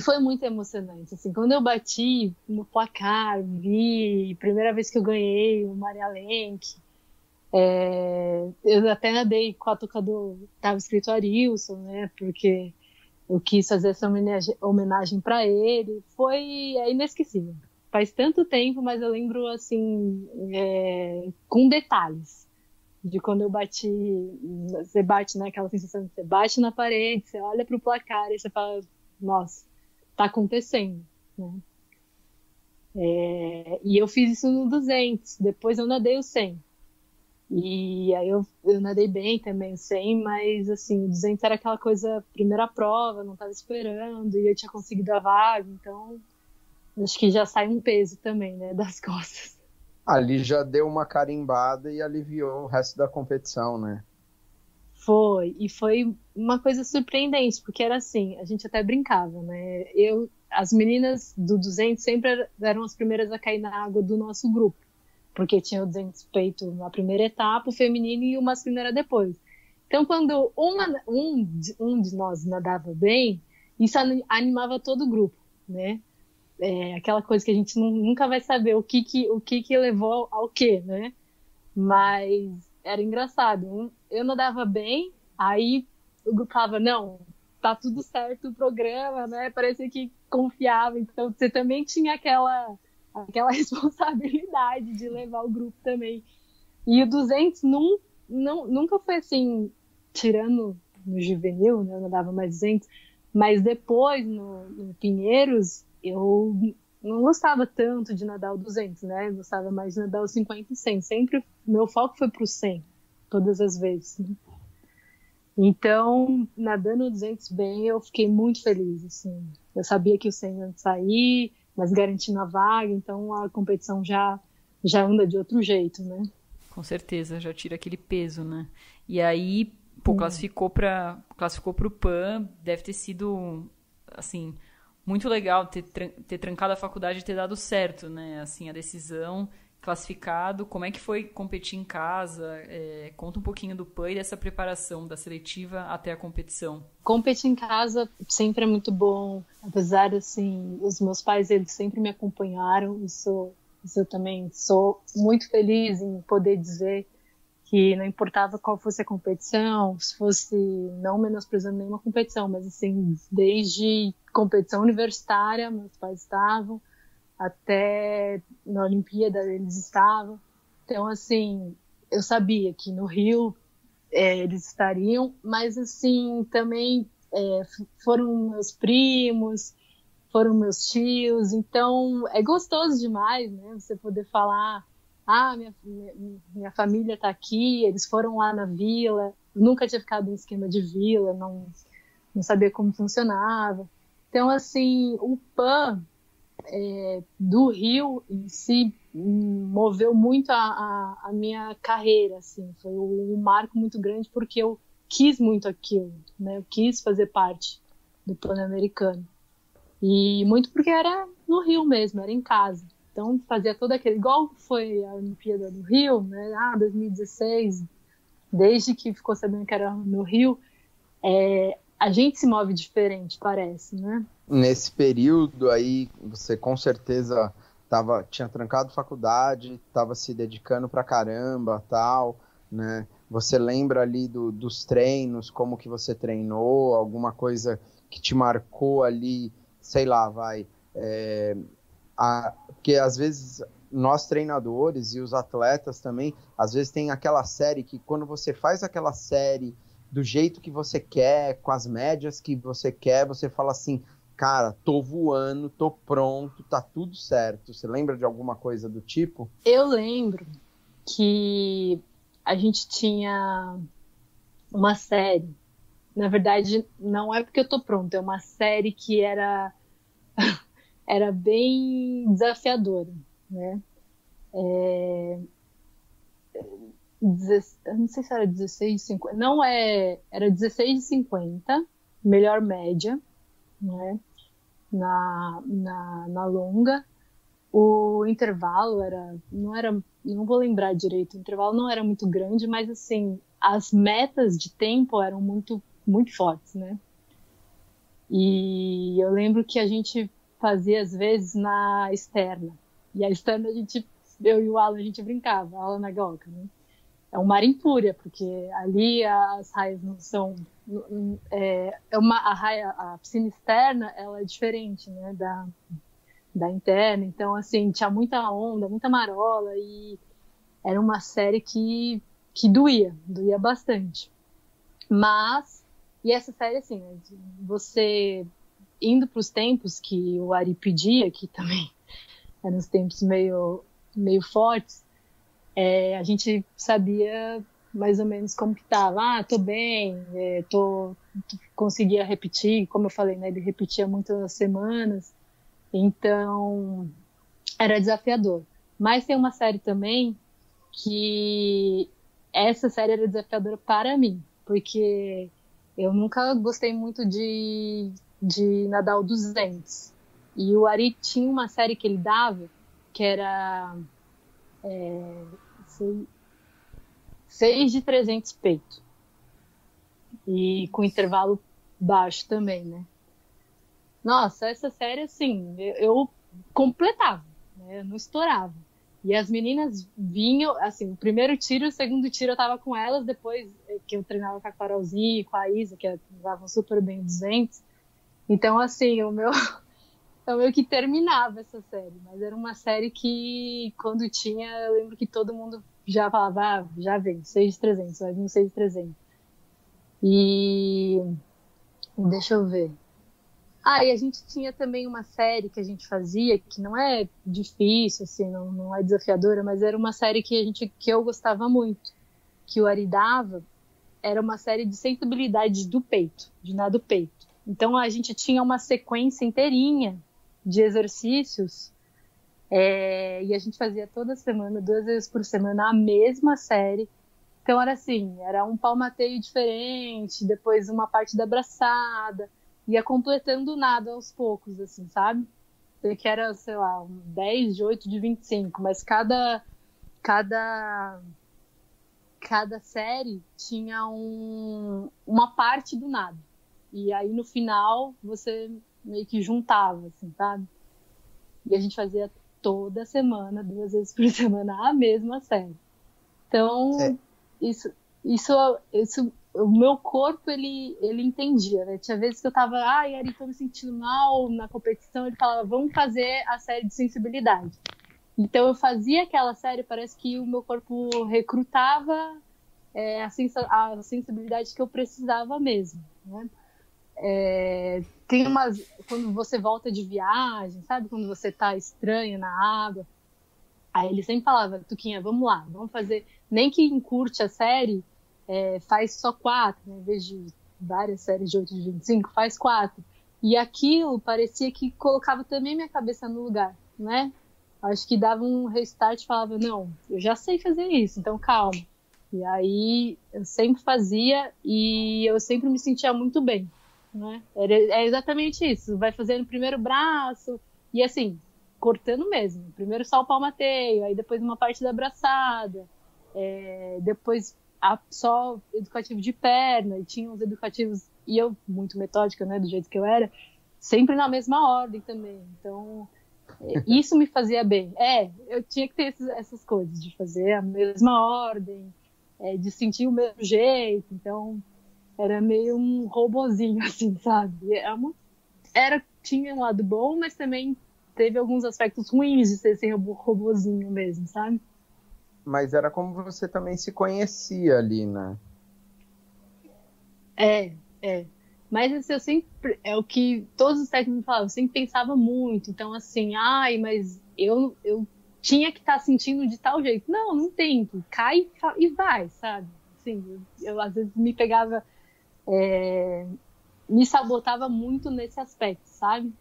foi muito emocionante. Assim, quando eu bati no placar, primeira vez que eu ganhei o Maria Lenk, eu até nadei com a touca tava escrito Arilson, né? Porque eu quis fazer essa homenagem para ele. É inesquecível. Faz tanto tempo, mas eu lembro assim, com detalhes de quando eu bati. Você bate, né? Aquela sensação de você bate na parede, você olha pro placar e você fala, nossa, tá acontecendo, né? E eu fiz isso no 200, depois eu nadei o 100. E aí eu nadei bem também o 100, mas assim, o 200 era aquela coisa, primeira prova, não estava esperando, e eu tinha conseguido a vaga, então acho que já sai um peso também, né, das costas. Ali já deu uma carimbada e aliviou o resto da competição, né? E foi uma coisa surpreendente, porque era assim, a gente até brincava, né? As meninas do 200 sempre eram as primeiras a cair na água do nosso grupo, porque tinha o 200 peito na primeira etapa, o feminino, e o masculino era depois. Então, quando um de nós nadava bem, isso animava todo o grupo, né? Aquela coisa que a gente nunca vai saber o que levou ao quê, né? Mas era engraçado. Eu nadava bem, aí o grupo falava, não, tá tudo certo o programa, né? Parecia que confiava. Então, você também tinha aquela responsabilidade de levar o grupo também. E o 200 nunca foi assim, tirando no juvenil, né? Eu nadava mais 200, mas depois no Pinheiros eu não gostava tanto de nadar o 200, né? Gostava mais de nadar o 50 e 100. Sempre, meu foco foi pro 100, todas as vezes, né? Então, nadando o 200 bem, eu fiquei muito feliz, assim. Eu sabia que o 100 ia sair, mas garantindo a vaga, então a competição já anda de outro jeito, né? Com certeza, já tira aquele peso, né? E aí, pô, classificou pro PAN, deve ter sido, assim, muito legal ter trancado a faculdade e ter dado certo, né? Assim, a decisão, classificado. Como é que foi competir em casa? Conta um pouquinho do PAN e dessa preparação da seletiva até a competição. Competir em casa sempre é muito bom, apesar, assim, os meus pais, eles sempre me acompanharam, isso eu também sou muito feliz em poder dizer que não importava qual fosse a competição, se fosse, não menosprezando nenhuma competição, mas assim, desde competição universitária, meus pais estavam, até na Olimpíada eles estavam. Então, assim, eu sabia que no Rio eles estariam, mas assim, também foram meus primos, foram meus tios, então é gostoso demais, né? Você poder falar, minha família tá aqui, eles foram lá na vila, eu nunca tinha ficado em esquema de vila, não sabia como funcionava. Então, assim, o PAN do Rio em si moveu muito a minha carreira, assim, foi um marco muito grande porque eu quis muito aquilo, né? Eu quis fazer parte do Pan-Americano. E muito porque era no Rio mesmo, era em casa. Então fazia todo aquele, igual foi a Olimpíada do Rio, né? 2016, desde que ficou sabendo que era no Rio, a gente se move diferente, parece, né? Nesse período aí, você com certeza tinha trancado faculdade, estava se dedicando pra caramba, tal, né? Você lembra ali dos treinos, como que você treinou, alguma coisa que te marcou ali, sei lá, porque às vezes nós treinadores e os atletas também, às vezes tem aquela série que quando você faz aquela série do jeito que você quer, com as médias que você quer, você fala assim, cara, tô voando, tô pronto, tá tudo certo. Você lembra de alguma coisa do tipo? Eu lembro que a gente tinha uma série, na verdade não é porque eu tô pronta, é uma série que era bem desafiadora, né? Eu não sei se era 16,50, não era 16,50, melhor média, né? Na longa. O intervalo não vou lembrar direito, o intervalo não era muito grande, mas assim, as metas de tempo eram muito, muito fortes, né? E eu lembro que a gente fazia às vezes na externa. E a externa eu e o Alan, a gente brincava, Alan na Goca, né? É um mar em fúria, porque ali as raias não são... a piscina externa, ela é diferente, né, da interna. Então, assim, tinha muita onda, muita marola, e era uma série que doía bastante. E essa série, assim, né, você indo para os tempos que o Ari pedia, que também eram os tempos meio fortes, a gente sabia mais ou menos como que tava. Tô bem, conseguia repetir, como eu falei, né, ele repetia muitas semanas, então era desafiador. Mas tem uma série também que essa série era desafiadora para mim, porque eu nunca gostei muito de nadar o 200. E o Ari tinha uma série que ele dava, que era 6 de 300 peito. E com intervalo baixo também, né? Nossa, essa série, assim, eu completava, né? Eu não estourava. E as meninas vinham, assim, o primeiro tiro, o segundo tiro eu tava com elas, depois que eu treinava com a Carolzinha e com a Isa, que usavam super bem 200. Então, assim, eu meio que terminava essa série, mas era uma série que, quando tinha, eu lembro que todo mundo já falava, já vem, 6 de 300, vai vir um 6 de 300. E deixa eu ver. E a gente tinha também uma série que a gente fazia, que não é difícil, assim, não é desafiadora, mas era uma série que eu gostava muito, que o Ari dava, era uma série de sensibilidade do peito, de nado peito. Então a gente tinha uma sequência inteirinha de exercícios, e a gente fazia toda semana, 2 vezes por semana, a mesma série. Então era assim, era um palmateio diferente, depois uma parte da braçada, ia completando o nado aos poucos, assim, sabe? Que era, sei lá, 10 de 8 de 25, mas cada série tinha uma parte do nado. E aí no final você meio que juntava, assim, sabe? E a gente fazia toda semana, 2 vezes por semana, a mesma série. Então, isso o meu corpo, ele entendia, né? Tinha vezes que eu tava, Ari, tô me sentindo mal na competição, ele falava, vamos fazer a série de sensibilidade. Então eu fazia aquela série, parece que o meu corpo recrutava a sensibilidade que eu precisava mesmo, né? Tem quando você volta de viagem, sabe? Quando você tá estranho na água, aí ele sempre falava, Tuquinha, vamos lá, vamos fazer, nem que encurte a série, faz só 4, né? Em vez de várias séries de 8 de 25, faz 4. E aquilo parecia que colocava também minha cabeça no lugar, né? Acho que dava um restart e falava, não, eu já sei fazer isso, então calma. E aí eu sempre fazia e eu sempre me sentia muito bem, né? É exatamente isso, vai fazendo o primeiro braço e assim, cortando mesmo. Primeiro só o palmateio, aí depois uma parte da braçada, depois só educativo de perna, e tinha uns educativos, e eu, muito metódica, né, do jeito que eu era, sempre na mesma ordem também. Então, isso me fazia bem. Eu tinha que ter essas coisas, de fazer a mesma ordem, de sentir o mesmo jeito. Então, era meio um robozinho, assim, sabe? Tinha um lado bom, mas também teve alguns aspectos ruins de ser esse robozinho mesmo, sabe? Mas era como você também se conhecia ali, né? Mas assim, eu sempre, é o que todos os técnicos me falavam, eu sempre pensava muito. Então, assim, mas eu tinha que estar sentindo de tal jeito. Não tem, cai e vai, sabe? Assim, eu às vezes me pegava, me sabotava muito nesse aspecto, sabe?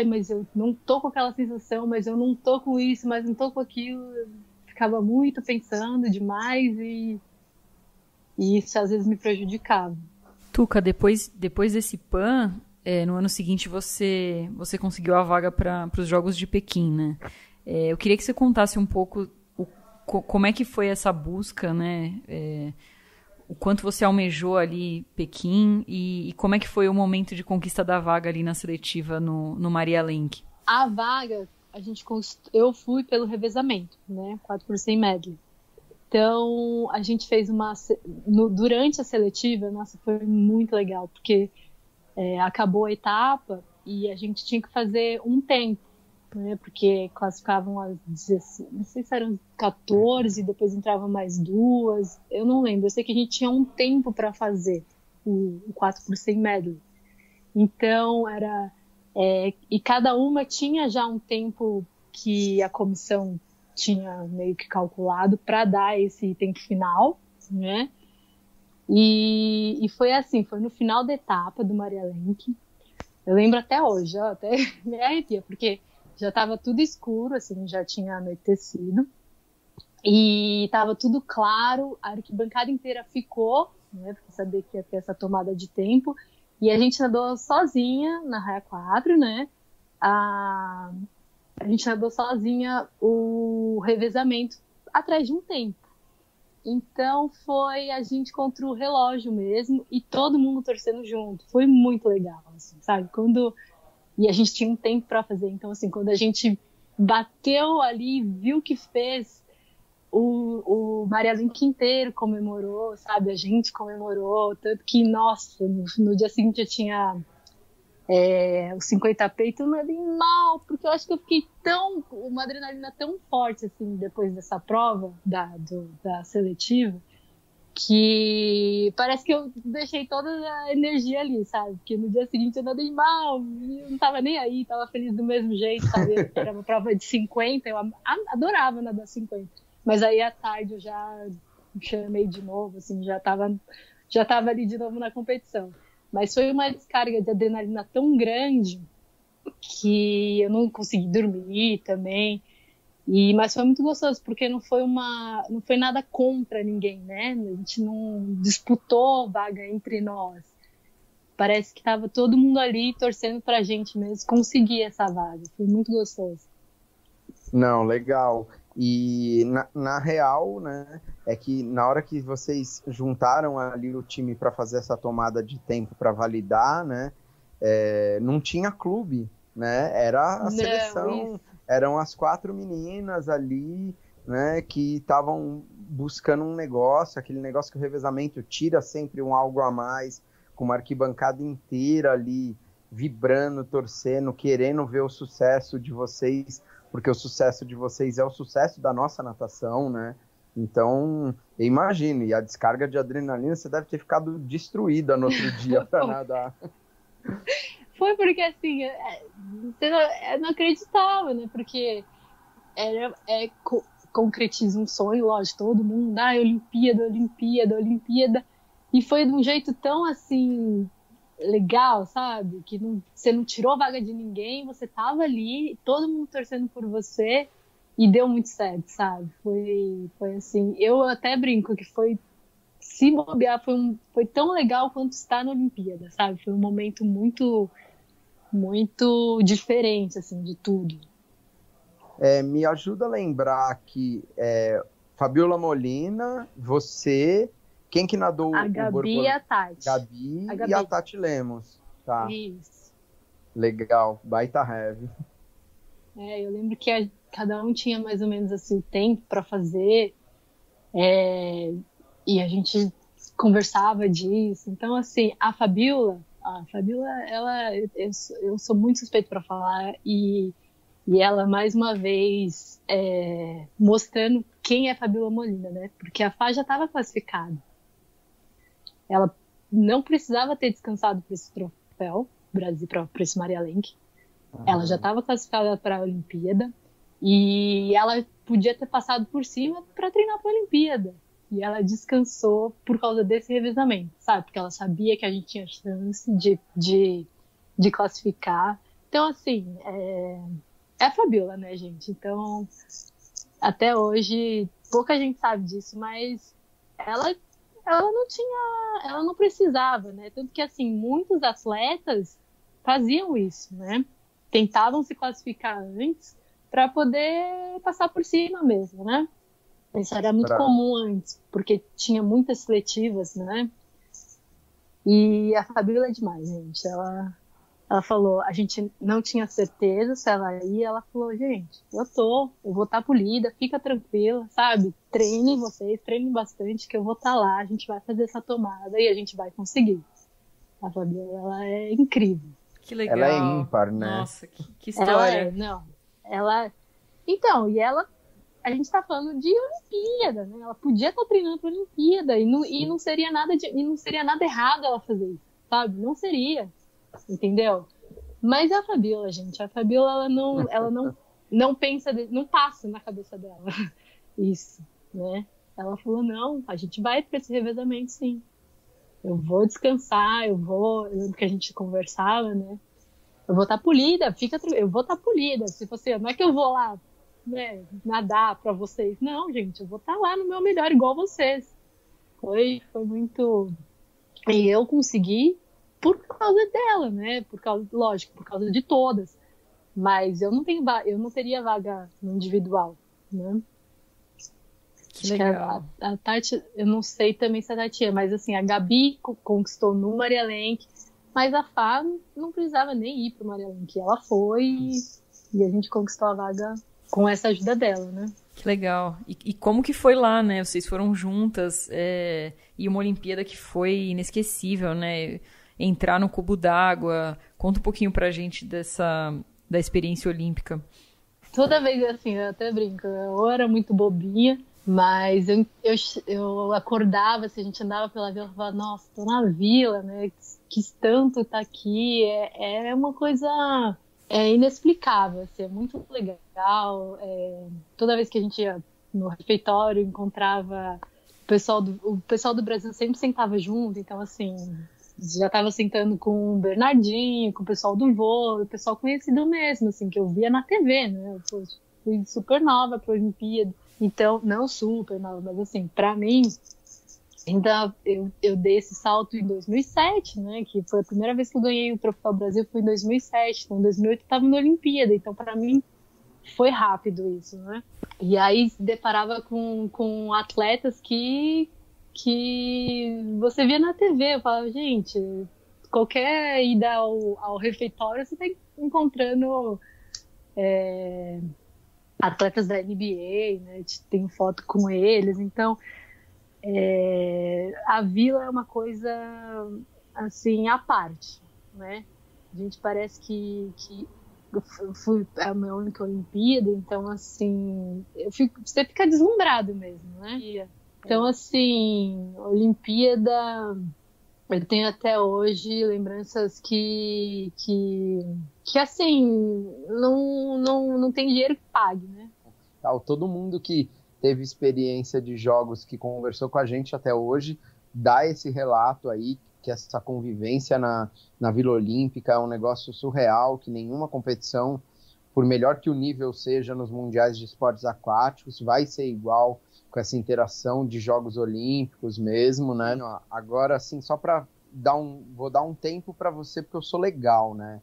Mas eu não tô com aquela sensação, mas eu não tô com isso, mas não tô com aquilo. Eu ficava muito pensando demais e isso às vezes me prejudicava. Tuca, depois desse PAN, no ano seguinte você conseguiu a vaga para os Jogos de Pequim, né? Eu queria que você contasse um pouco como é que foi essa busca, né? O quanto você almejou ali Pequim e como é que foi o momento de conquista da vaga ali na seletiva no Maria Lenk? A vaga, eu fui pelo revezamento, né? 4x100 medley. Então, a gente fez durante a seletiva, nossa, foi muito legal, porque acabou a etapa e a gente tinha que fazer um tempo, né? Porque classificavam as 16, não sei se eram 14, depois entravam mais 2, eu não lembro. Eu sei que a gente tinha um tempo para fazer o 4x100 medley. Então, e cada uma tinha já um tempo que a comissão tinha meio que calculado para dar esse tempo final, né? E foi assim, foi no final da etapa do Maria Lenk. Eu lembro até hoje, até me arrepia, porque já estava tudo escuro, assim, já tinha anoitecido. E estava tudo claro, a arquibancada inteira ficou, né? Porque sabia que ia ter essa tomada de tempo. E a gente nadou sozinha na raia 4, né? A gente nadou sozinha o revezamento atrás de um tempo. Então foi a gente contra o relógio mesmo e todo mundo torcendo junto. Foi muito legal, assim, sabe? E a gente tinha um tempo para fazer. Então, assim, quando a gente bateu ali, viu que fez, o Maria Lenk inteiro comemorou, sabe? A gente comemorou. Tanto que, nossa, no dia seguinte eu tinha os 50 peitos, eu nadei mal, porque eu acho que eu fiquei uma adrenalina tão forte, assim, depois dessa prova da seletiva, que parece que eu deixei toda a energia ali, sabe? Porque no dia seguinte eu nadei mal, eu não tava nem aí, tava feliz do mesmo jeito, sabe? Era uma prova de 50, eu adorava nadar 50. Mas aí à tarde eu já me chamei de novo, assim, já tava ali de novo na competição. Mas foi uma descarga de adrenalina tão grande que eu não consegui dormir também. Mas foi muito gostoso, porque não foi nada contra ninguém, né? A gente não disputou vaga entre nós. Parece que estava todo mundo ali torcendo pra gente mesmo conseguir essa vaga. Foi muito gostoso. Não, legal. E na real, né, é que na hora que vocês juntaram ali o time para fazer essa tomada de tempo para validar, né, não tinha clube, né? Era a seleção. Isso. Eram as 4 meninas ali, né, que estavam buscando um negócio, aquele negócio que o revezamento tira sempre algo a mais, com uma arquibancada inteira ali, vibrando, torcendo, querendo ver o sucesso de vocês, porque o sucesso de vocês é o sucesso da nossa natação, né? Então, eu imagino, e a descarga de adrenalina, você deve ter ficado destruída no outro dia para nadar. Foi porque, assim, eu não acreditava, né? Porque concretiza um sonho, lógico, todo mundo, Olimpíada. E foi de um jeito tão, assim, legal, sabe? Que você não tirou vaga de ninguém, você tava ali, todo mundo torcendo por você, e deu muito certo, sabe? Foi assim, eu até brinco que se bobear, foi tão legal quanto estar na Olimpíada, sabe? Foi um momento muito, muito diferente, assim, de tudo. Me ajuda a lembrar que Fabiola Molina, você, quem que nadou a Gabi e a Tati. Gabi e a Tati Lemos. Tá. Isso. Legal, baita heavy. Eu lembro que cada um tinha mais ou menos assim o tempo para fazer, e a gente conversava disso. Então, assim, a Fabiola, eu sou muito suspeita para falar, e ela, mais uma vez, mostrando quem é a Fabiola Molina, né? Porque a Fá já estava classificada. Ela não precisava ter descansado para esse troféu, Brasil, para esse Maria Lenk. Ela já estava classificada para a Olimpíada, e ela podia ter passado por cima para treinar para a Olimpíada. E ela descansou por causa desse revezamento, sabe? Porque ela sabia que a gente tinha chance de classificar. Então, assim, é a Fabiola, né, gente? Então, até hoje, pouca gente sabe disso, mas ela não precisava, né? Tanto que, assim, muitos atletas faziam isso, né? Tentavam se classificar antes para poder passar por cima mesmo, né? Isso era muito comum antes, porque tinha muitas seletivas, né? E a Fabiola é demais, gente. Ela falou, a gente não tinha certeza se ela ia, ela falou, gente, eu vou estar polida, fica tranquila, sabe? Treinem bastante, que eu vou estar lá, a gente vai fazer essa tomada e a gente vai conseguir. A Fabiola, ela é incrível. Que legal. Ela é ímpar, né? Nossa, que história. Então, e ela, a gente tá falando de Olimpíada, né? Ela podia estar treinando para Olimpíada e não seria nada errado ela fazer isso, sabe? Não seria, entendeu? Mas a Fabiola, gente, ela não pensa, não passa na cabeça dela isso, né? Ela falou, não, a gente vai para esse revezamento, sim. Eu vou descansar, eu lembro que a gente conversava, né? Eu vou estar polida, eu vou estar polida. Se você, não é que eu vou lá, né, nadar para vocês. Não, gente, eu vou estar lá no meu melhor, igual vocês. Foi muito... E eu consegui por causa dela, né? Lógico, por causa de todas. Mas eu não teria vaga no individual, né? Que legal. A Tati, eu não sei também se a Tati mas assim, a Gabi conquistou no Maria Lenk, mas a Fá não precisava nem ir pro Maria Lenk. Ela foi e a gente conquistou a vaga com essa ajuda dela, né? Que legal. E como que foi lá, né? Vocês foram juntas, e uma Olimpíada que foi inesquecível, né? Entrar no cubo d'água. Conta um pouquinho pra gente da experiência olímpica. Toda vez assim, eu até brinco, eu era muito bobinha, Mas eu acordava, assim, a gente andava pela vila e falava, nossa, tô na vila, né? Quis tanto tá aqui. É uma coisa inexplicável, assim, é muito legal. Toda vez que a gente ia no refeitório, encontrava o pessoal do Brasil sempre sentava junto, então, assim, já estava sentando com o Bernardinho, com o pessoal do vôlei, o pessoal conhecido mesmo, assim, que eu via na TV, né? Eu fui super nova pra Olimpíada. Então, não super nova, mas assim, pra mim, ainda eu dei esse salto em 2007, né? Que foi a primeira vez que eu ganhei o Troféu Brasil, foi em 2007. Então, em 2008 eu tava na Olimpíada. Então, pra mim, foi rápido isso, né? E aí, se deparava com atletas que você via na TV. Eu falava, gente, qualquer ida ao refeitório, você tá encontrando... atletas da NBA, né? Tem foto com eles, então a vila é uma coisa assim à parte, né? A gente parece que eu fui a minha única Olimpíada, então assim você fica deslumbrado mesmo, né? Então assim, Olimpíada eu tenho até hoje lembranças que assim, não tem dinheiro que pague, né? Todo mundo que teve experiência de jogos, que conversou com a gente até hoje, dá esse relato aí, que essa convivência na Vila Olímpica é um negócio surreal, que nenhuma competição, por melhor que o nível seja nos mundiais de esportes aquáticos, vai ser igual com essa interação de Jogos Olímpicos mesmo, né? Agora, assim, só para vou dar um tempo para você, porque eu sou legal, né?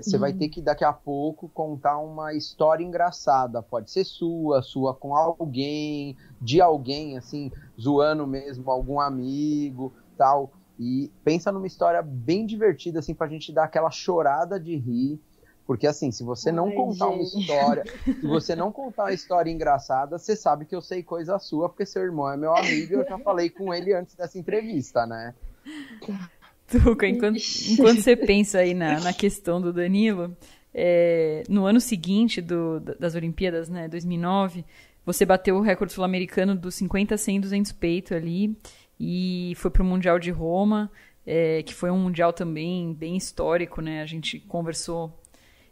Você vai ter que, daqui a pouco, contar uma história engraçada. Pode ser sua com alguém, de alguém, assim, zoando mesmo, algum amigo, tal. E pensa numa história bem divertida, assim, pra gente dar aquela chorada de rir. Porque, assim, se você não contar uma história, se você não contar uma história engraçada, você sabe que eu sei coisa sua, porque seu irmão é meu amigo e eu já falei com ele antes dessa entrevista, né? Tuca, enquanto você pensa aí na questão do Danilo, no ano seguinte das Olimpíadas, né, 2009, você bateu o recorde sul-americano dos 50, 100, 200 peito ali e foi para o Mundial de Roma, que foi um mundial também bem histórico, né? A gente conversou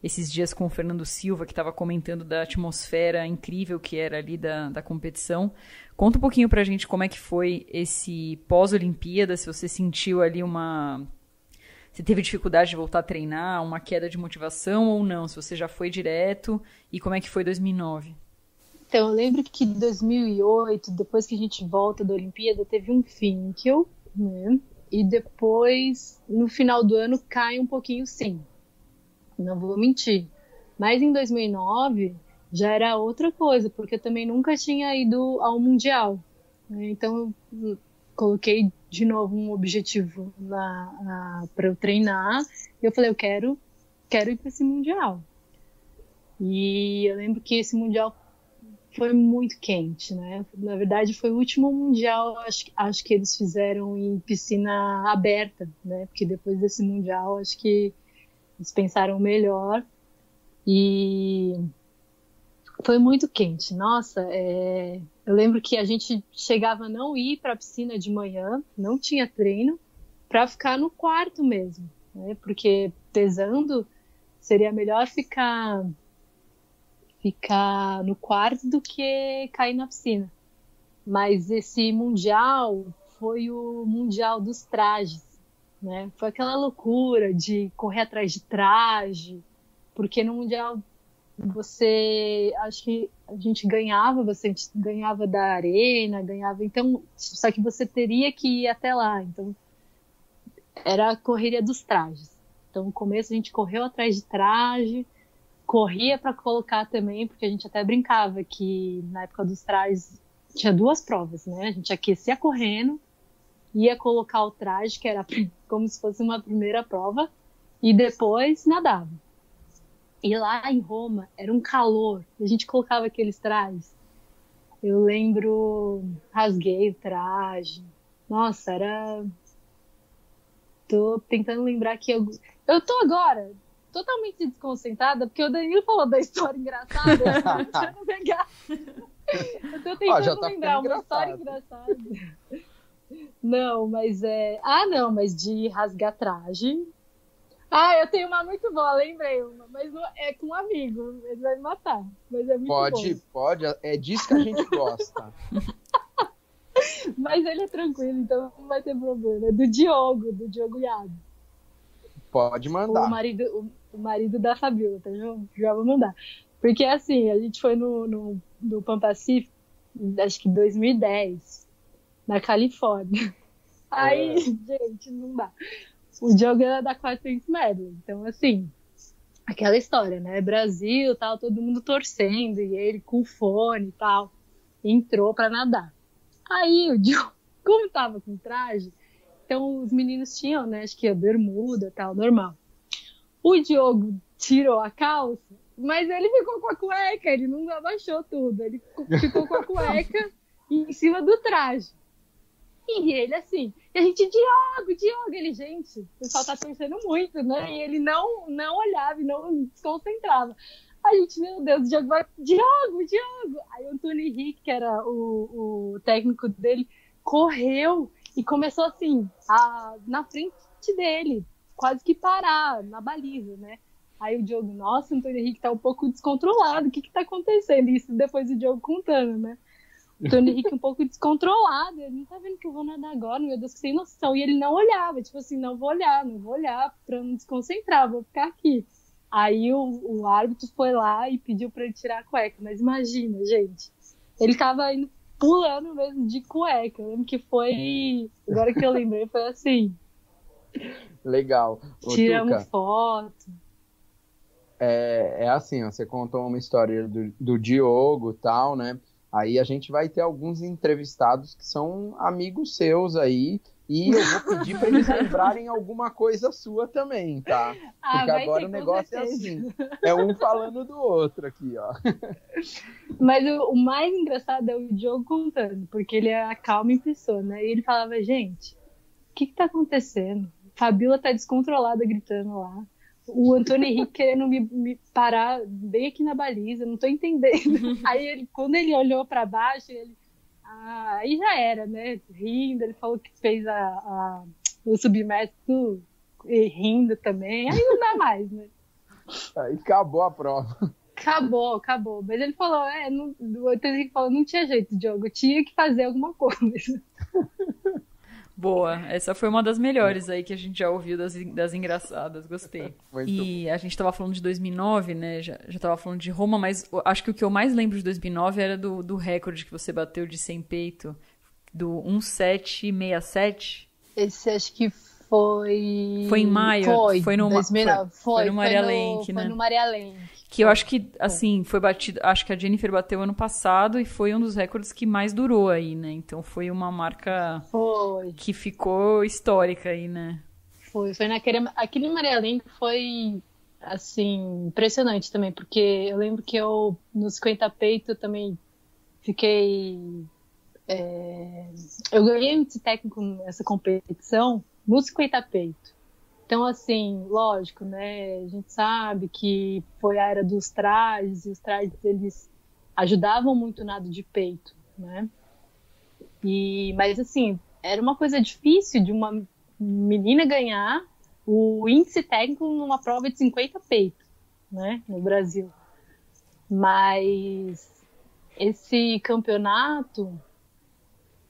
esses dias com o Fernando Silva, que estava comentando da atmosfera incrível que era ali da competição. Conta um pouquinho pra gente como é que foi esse pós-Olimpíada, se você sentiu ali se teve dificuldade de voltar a treinar, uma queda de motivação ou não, se você já foi direto, e como é que foi 2009? Então, eu lembro que em 2008, depois que a gente volta da Olimpíada, teve um Fínquel, né? E depois, no final do ano, cai um pouquinho sim. Não vou mentir. Mas em 2009 já era outra coisa, porque eu também nunca tinha ido ao Mundial. Então eu coloquei de novo um objetivo para eu treinar. E eu falei, eu quero ir para esse Mundial. E eu lembro que esse Mundial foi muito quente, né? Na verdade foi o último Mundial, acho que eles fizeram em piscina aberta, né? Porque depois desse Mundial acho que eles pensaram melhor e foi muito quente. Nossa, eu lembro que a gente chegava a não ir para a piscina de manhã, não tinha treino, para ficar no quarto mesmo, né? Porque pesando seria melhor ficar no quarto do que cair na piscina. Mas esse Mundial foi o Mundial dos trajes. Né? Foi aquela loucura de correr atrás de traje, porque no Mundial acho que a gente ganhava, você ganhava da arena, então, só que você teria que ir até lá, então era a correria dos trajes. Então no começo a gente correu atrás de traje, corria para colocar também, porque a gente até brincava que na época dos trajes tinha 2 provas, né? A gente aquecia correndo, ia colocar o traje, que era como se fosse uma primeira prova, e depois nadava. E lá em Roma era um calor, a gente colocava aqueles trajes. Eu lembro, rasguei o traje. Nossa, tô tentando lembrar que eu tô agora totalmente desconcentrada, porque o Danilo falou da história engraçada, eu tô tentando pegar. Eu tô Ó, já tentando tá lembrar ficando uma história engraçada. Não, mas é. Ah, não, mas de rasgar traje. Ah, eu tenho uma muito boa, lembrei uma, mas não... é com um amigo, ele vai me matar, mas é muito bom. Pode, é disso que a gente gosta. Mas ele é tranquilo, então não vai ter problema. É do Diogo Iago. Pode O mandar. marido da Fabiola, tá? Já vou mandar. Porque assim, a gente foi no Pan Pacífico, acho que 2010, na Califórnia. Aí, gente, não dá. O Diogo era da 400 metros, então assim, aquela história, né? Brasil, tal, todo mundo torcendo, e ele com fone e tal, entrou pra nadar. Aí o Diogo, como tava com traje, então os meninos tinham, né? Acho que a bermuda e tal, normal. O Diogo tirou a calça, mas ele ficou com a cueca, ele não abaixou tudo, ele ficou com a cueca em cima do traje. E ele assim, e a gente, Diogo, ele, gente, o pessoal tá torcendo muito, né? E ele não olhava e não se concentrava. A gente, meu Deus, o Diogo vai, Diogo! Aí o Antônio Henrique, que era o técnico dele, correu e começou assim, na frente dele, quase que parar na baliza, né? Aí o Diogo, nossa, o Antônio Henrique tá um pouco descontrolado, o que tá acontecendo? Isso depois o Diogo contando, né? O Tony Henrique um pouco descontrolado, ele não tá vendo que eu vou nadar agora, meu Deus, que sem noção. E ele não olhava, tipo assim, não vou olhar pra não desconcentrar, vou ficar aqui. Aí o árbitro foi lá e pediu pra ele tirar a cueca, mas imagina, gente, ele tava indo pulando mesmo de cueca. Eu lembro que foi, agora que eu lembrei, foi assim. Legal. Ô, Tiramos Tuca, foto. é assim, ó, você contou uma história do Diogo e tal, né? Aí a gente vai ter alguns entrevistados que são amigos seus aí, e eu vou pedir para eles lembrarem alguma coisa sua também, tá? Porque Vai agora ter, o com negócio certeza. é assim, é um falando do outro aqui, ó. Mas o mais engraçado é o Diogo contando, porque ele é a calma em pessoa, né? E ele falava, gente, o que tá acontecendo? Fabiola tá descontrolada gritando lá. O Antônio Henrique querendo me parar bem aqui na baliza, não tô entendendo. Aí ele, quando ele olhou para baixo, ele. Aí já era, né? Rindo, ele falou que fez o submerso rindo também. Aí não dá mais, né? Aí acabou a prova. Acabou. Mas ele falou, o Antônio Henrique falou, não tinha jeito, Diogo, eu tinha que fazer alguma coisa. Boa, essa foi uma das melhores aí que a gente já ouviu das engraçadas, gostei. E a gente tava falando de 2009, né, já tava falando de Roma, mas acho que o que eu mais lembro de 2009 era do recorde que você bateu de sem peito, do 1767. Esse acho que foi... Foi em maio, foi no 2009. Foi no Maria Lenk, né? Foi no Maria Lenk. Que eu acho que, assim, foi batido. Acho que a Jennifer bateu ano passado e foi um dos recordes que mais durou aí, né? Então foi uma marca que ficou histórica aí, né? Foi aquele Maria Lenk foi, assim, impressionante também, porque eu lembro que eu, no 50 peito, também fiquei. Eu ganhei esse técnico nessa competição no 50 peito. Então, assim, lógico, né? A gente sabe que foi a era dos trajes, e os trajes, eles ajudavam muito o nado de peito, né? Mas, assim, era uma coisa difícil de uma menina ganhar o índice técnico numa prova de 50 peito, né? No Brasil. Mas esse campeonato,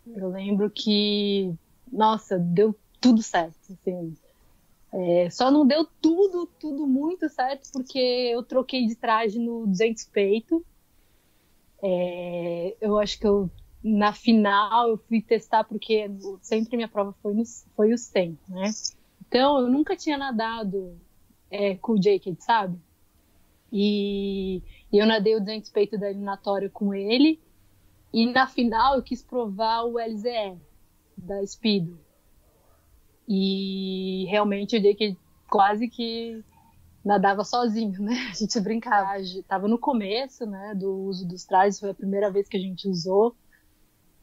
eu lembro que, nossa, deu tudo certo, assim. Só não deu tudo muito certo, porque eu troquei de traje no 200 peito. Eu acho que na final eu fui testar, porque sempre minha prova foi o 100, né? Então eu nunca tinha nadado com o Jacob, sabe? E eu nadei o 200 peito da eliminatória com ele, e na final eu quis provar o LZE da Speedo. E realmente o Jake quase que nadava sozinho, né? A gente brincava. Tava no começo, né, do uso dos trajes, foi a primeira vez que a gente usou.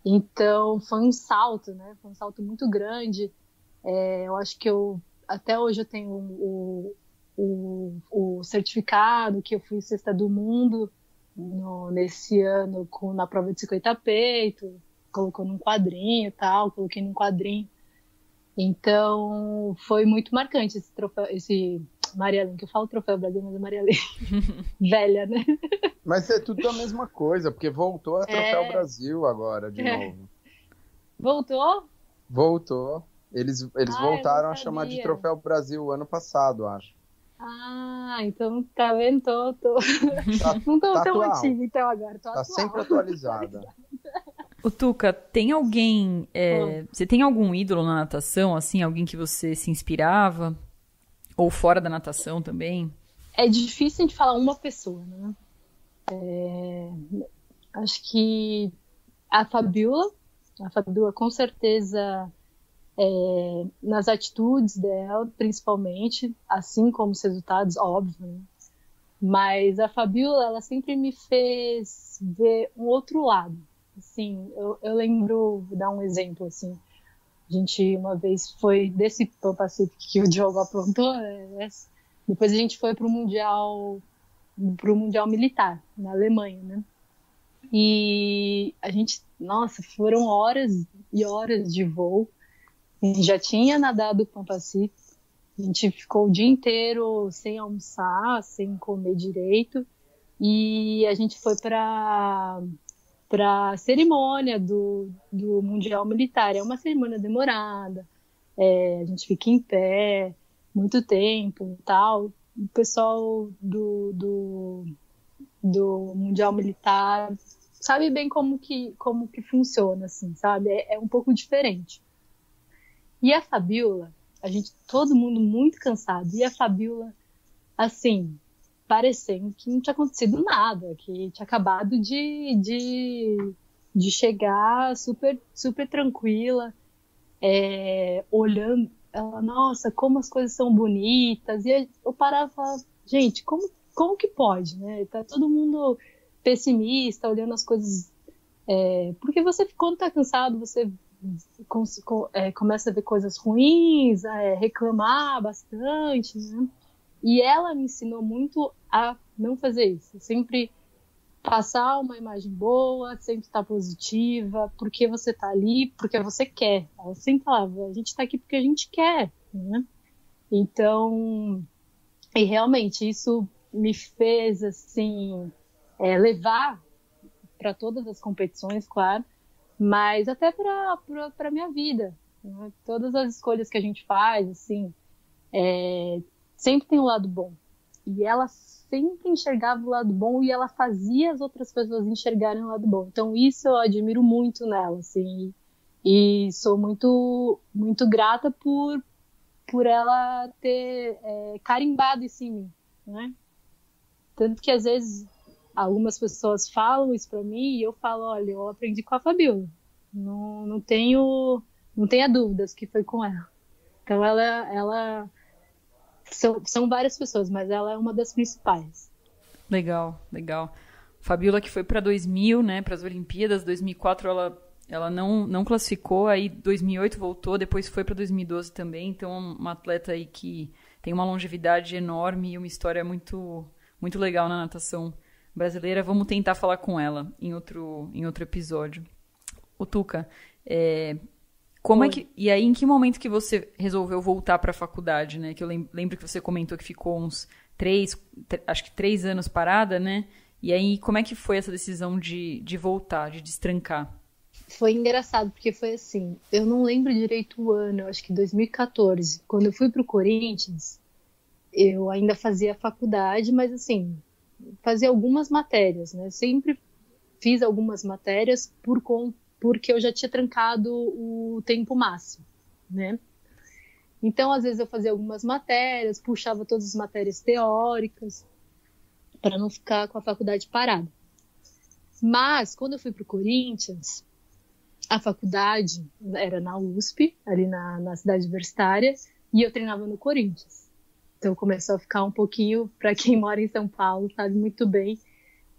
Então foi um salto, né? Foi um salto muito grande. Eu acho que até hoje eu tenho o certificado que eu fui sexta do mundo. nesse ano na prova de 50 peito, colocou num quadrinho e tal, coloquei num quadrinho. Então, foi muito marcante esse troféu, esse Maria Helena, que eu falo troféu Brasil, mas é Maria Helena. Velha, né? Mas é tudo a mesma coisa, porque voltou a Troféu Brasil agora, de novo. Voltou? Voltou. Eles voltaram a chamar de sabia. Troféu Brasil ano passado, acho. Ah, então tá vendo? Não tô Tá tão atual. antiga, então agora tô Tá atual. sempre atualizada. O Tuca, tem alguém... você tem algum ídolo na natação, assim? Alguém que você se inspirava? Ou fora da natação também? É difícil de falar uma pessoa, né? Acho que a Fabiola com certeza, nas atitudes dela, principalmente, assim como os resultados, óbvio, né? Mas a Fabiola, ela sempre me fez ver um outro lado. Assim, eu lembro, vou dar um exemplo, assim, a gente uma vez foi desse Pan Pacific que o Diogo aprontou, depois a gente foi pro Mundial Militar, na Alemanha, né? E a gente, nossa, foram horas e horas de voo. A gente já tinha nadado o Pan Pacific, a gente ficou o dia inteiro sem almoçar, sem comer direito, e a gente foi para a cerimônia do Mundial Militar. É uma cerimônia demorada, a gente fica em pé muito tempo e tal. O pessoal do Mundial Militar sabe bem como que funciona, assim, sabe? É um pouco diferente. E a Fabiola, todo mundo muito cansado, e a Fabiola, assim, parecendo que não tinha acontecido nada, que tinha acabado de chegar super, super tranquila, olhando, ela, nossa, como as coisas são bonitas, e eu parava e falava, gente, como que pode, né? Tá todo mundo pessimista, olhando as coisas, porque quando tá cansado, você começa a ver coisas ruins, reclamar bastante, né? E ela me ensinou muito a não fazer isso. Sempre passar uma imagem boa, sempre estar positiva, porque você tá ali, porque você quer. Ela sempre falava, a gente tá aqui porque a gente quer, né? Então, e realmente isso me fez, assim, levar para todas as competições, claro, mas até para minha vida, né? Todas as escolhas que a gente faz, assim, sempre tem um lado bom. E ela sempre enxergava o lado bom e ela fazia as outras pessoas enxergarem o lado bom. Então isso eu admiro muito nela, assim, e sou muito, muito grata por ela ter carimbado isso em mim, né? Tanto que às vezes algumas pessoas falam isso pra mim e eu falo, olha, eu aprendi com a Fabiola. Não tenha dúvidas que foi com ela. Então ela são várias pessoas, mas ela é uma das principais. Legal, legal. Fabiola que foi para 2000, né, para as Olimpíadas, 2004 ela não classificou, aí 2008 voltou, depois foi para 2012 também, então uma atleta aí que tem uma longevidade enorme e uma história muito muito legal na natação brasileira. Vamos tentar falar com ela em outro episódio. O Tuca, como é que, e aí, em que momento que você resolveu voltar para a faculdade, né? Que eu lembro que você comentou que ficou uns 3 anos parada, né? E aí, como é que foi essa decisão de voltar, de destrancar? Foi engraçado, porque foi assim, eu não lembro direito o ano, eu acho que 2014, quando eu fui pro Corinthians, eu ainda fazia faculdade, mas assim, fazia algumas matérias, né? Sempre fiz algumas matérias porque eu já tinha trancado o tempo máximo, né? Então, às vezes eu fazia algumas matérias, puxava todas as matérias teóricas, para não ficar com a faculdade parada. Mas, quando eu fui para o Corinthians, a faculdade era na USP, ali na cidade universitária, e eu treinava no Corinthians. Então, começou a ficar um pouquinho, para quem mora em São Paulo, sabe muito bem,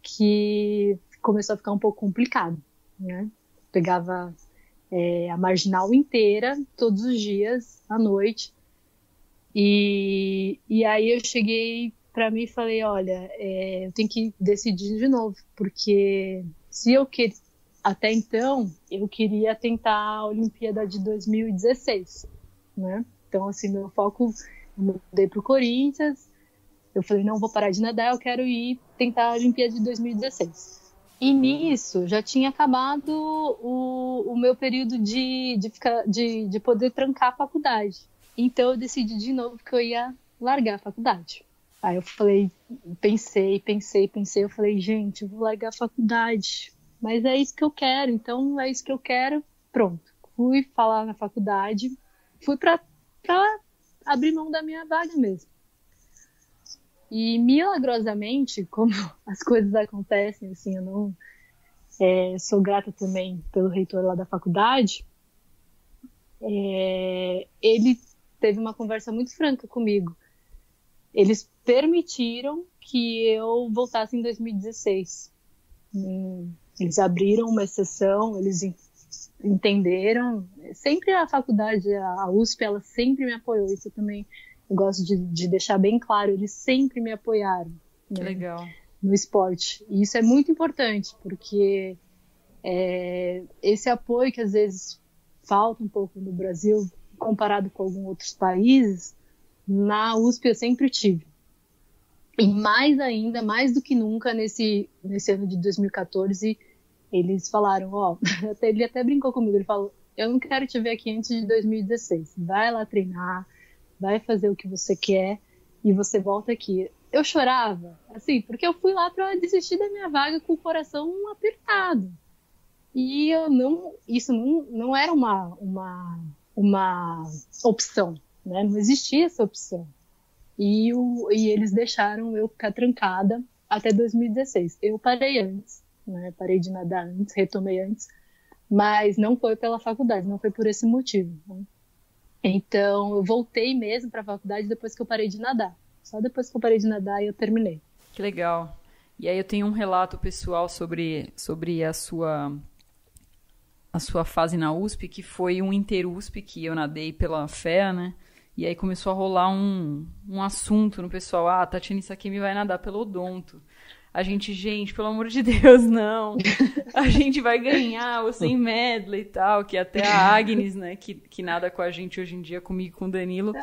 que começou a ficar um pouco complicado, né? Pegava a marginal inteira, todos os dias, à noite. E aí eu cheguei para mim e falei, olha, eu tenho que decidir de novo, porque se eu queria, até então, eu queria tentar a Olimpíada de 2016, né? Então, assim, meu foco, eu mudei pro Corinthians, eu falei, não vou parar de nadar, eu quero ir tentar a Olimpíada de 2016. E nisso, já tinha acabado o meu período de poder trancar a faculdade. Então, eu decidi de novo que eu ia largar a faculdade. Aí eu falei, pensei, eu falei, gente, eu vou largar a faculdade, mas é isso que eu quero, então é isso que eu quero, pronto. Fui falar na faculdade, fui pra abrir mão da minha vaga mesmo. E milagrosamente, como as coisas acontecem, assim, eu não sou grata também pelo reitor lá da faculdade, ele teve uma conversa muito franca comigo. Eles permitiram que eu voltasse em 2016. Eles abriram uma exceção, eles entenderam. Sempre a faculdade, a USP, ela sempre me apoiou. Isso também eu gosto de deixar bem claro. Eles sempre me apoiaram, Que né, legal. no esporte. E isso é muito importante, porque esse apoio que às vezes falta um pouco no Brasil, comparado com alguns outros países, na USP eu sempre tive. E mais ainda, mais do que nunca, nesse ano de 2014, eles falaram, ele até brincou comigo, ele falou, eu não quero te ver aqui antes de 2016, vai lá treinar, vai fazer o que você quer e você volta aqui. Eu chorava, assim, porque eu fui lá para desistir da minha vaga com o coração apertado. E isso não era uma opção, né? Não existia essa opção. E eles deixaram eu ficar trancada até 2016. Eu parei antes, né? Parei de nadar antes, retomei antes, mas não foi pela faculdade, não foi por esse motivo, né? Então, eu voltei mesmo para a faculdade depois que eu parei de nadar. Só depois que eu parei de nadar eu terminei. Que legal. E aí eu tenho um relato pessoal sobre a sua fase na USP, que foi um Inter-USP que eu nadei pela FEA, né? E aí começou a rolar um assunto no pessoal. A Tatiana Sakimi vai nadar pelo odonto. A gente, pelo amor de Deus, não. A gente vai ganhar o 100 medley e tal, que até a Agnes, né, que nada com a gente hoje em dia, comigo e com o Danilo.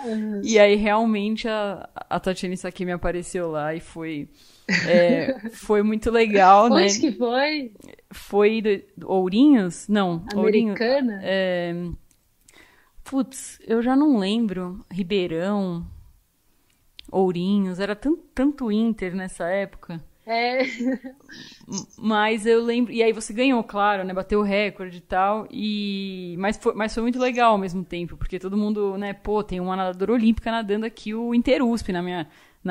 E aí, realmente, a Tatiana Sakimi apareceu lá e foi muito legal, né? Onde que foi? Foi Ourinhos? Não, Americana? Putz, eu já não lembro. Ribeirão, Ourinhos, era tanto Inter nessa época. Mas eu lembro. E aí você ganhou, claro, né? Bateu o recorde e tal. Mas foi muito legal ao mesmo tempo, porque todo mundo, né? Pô, tem uma nadadora olímpica nadando aqui, o Inter-USP na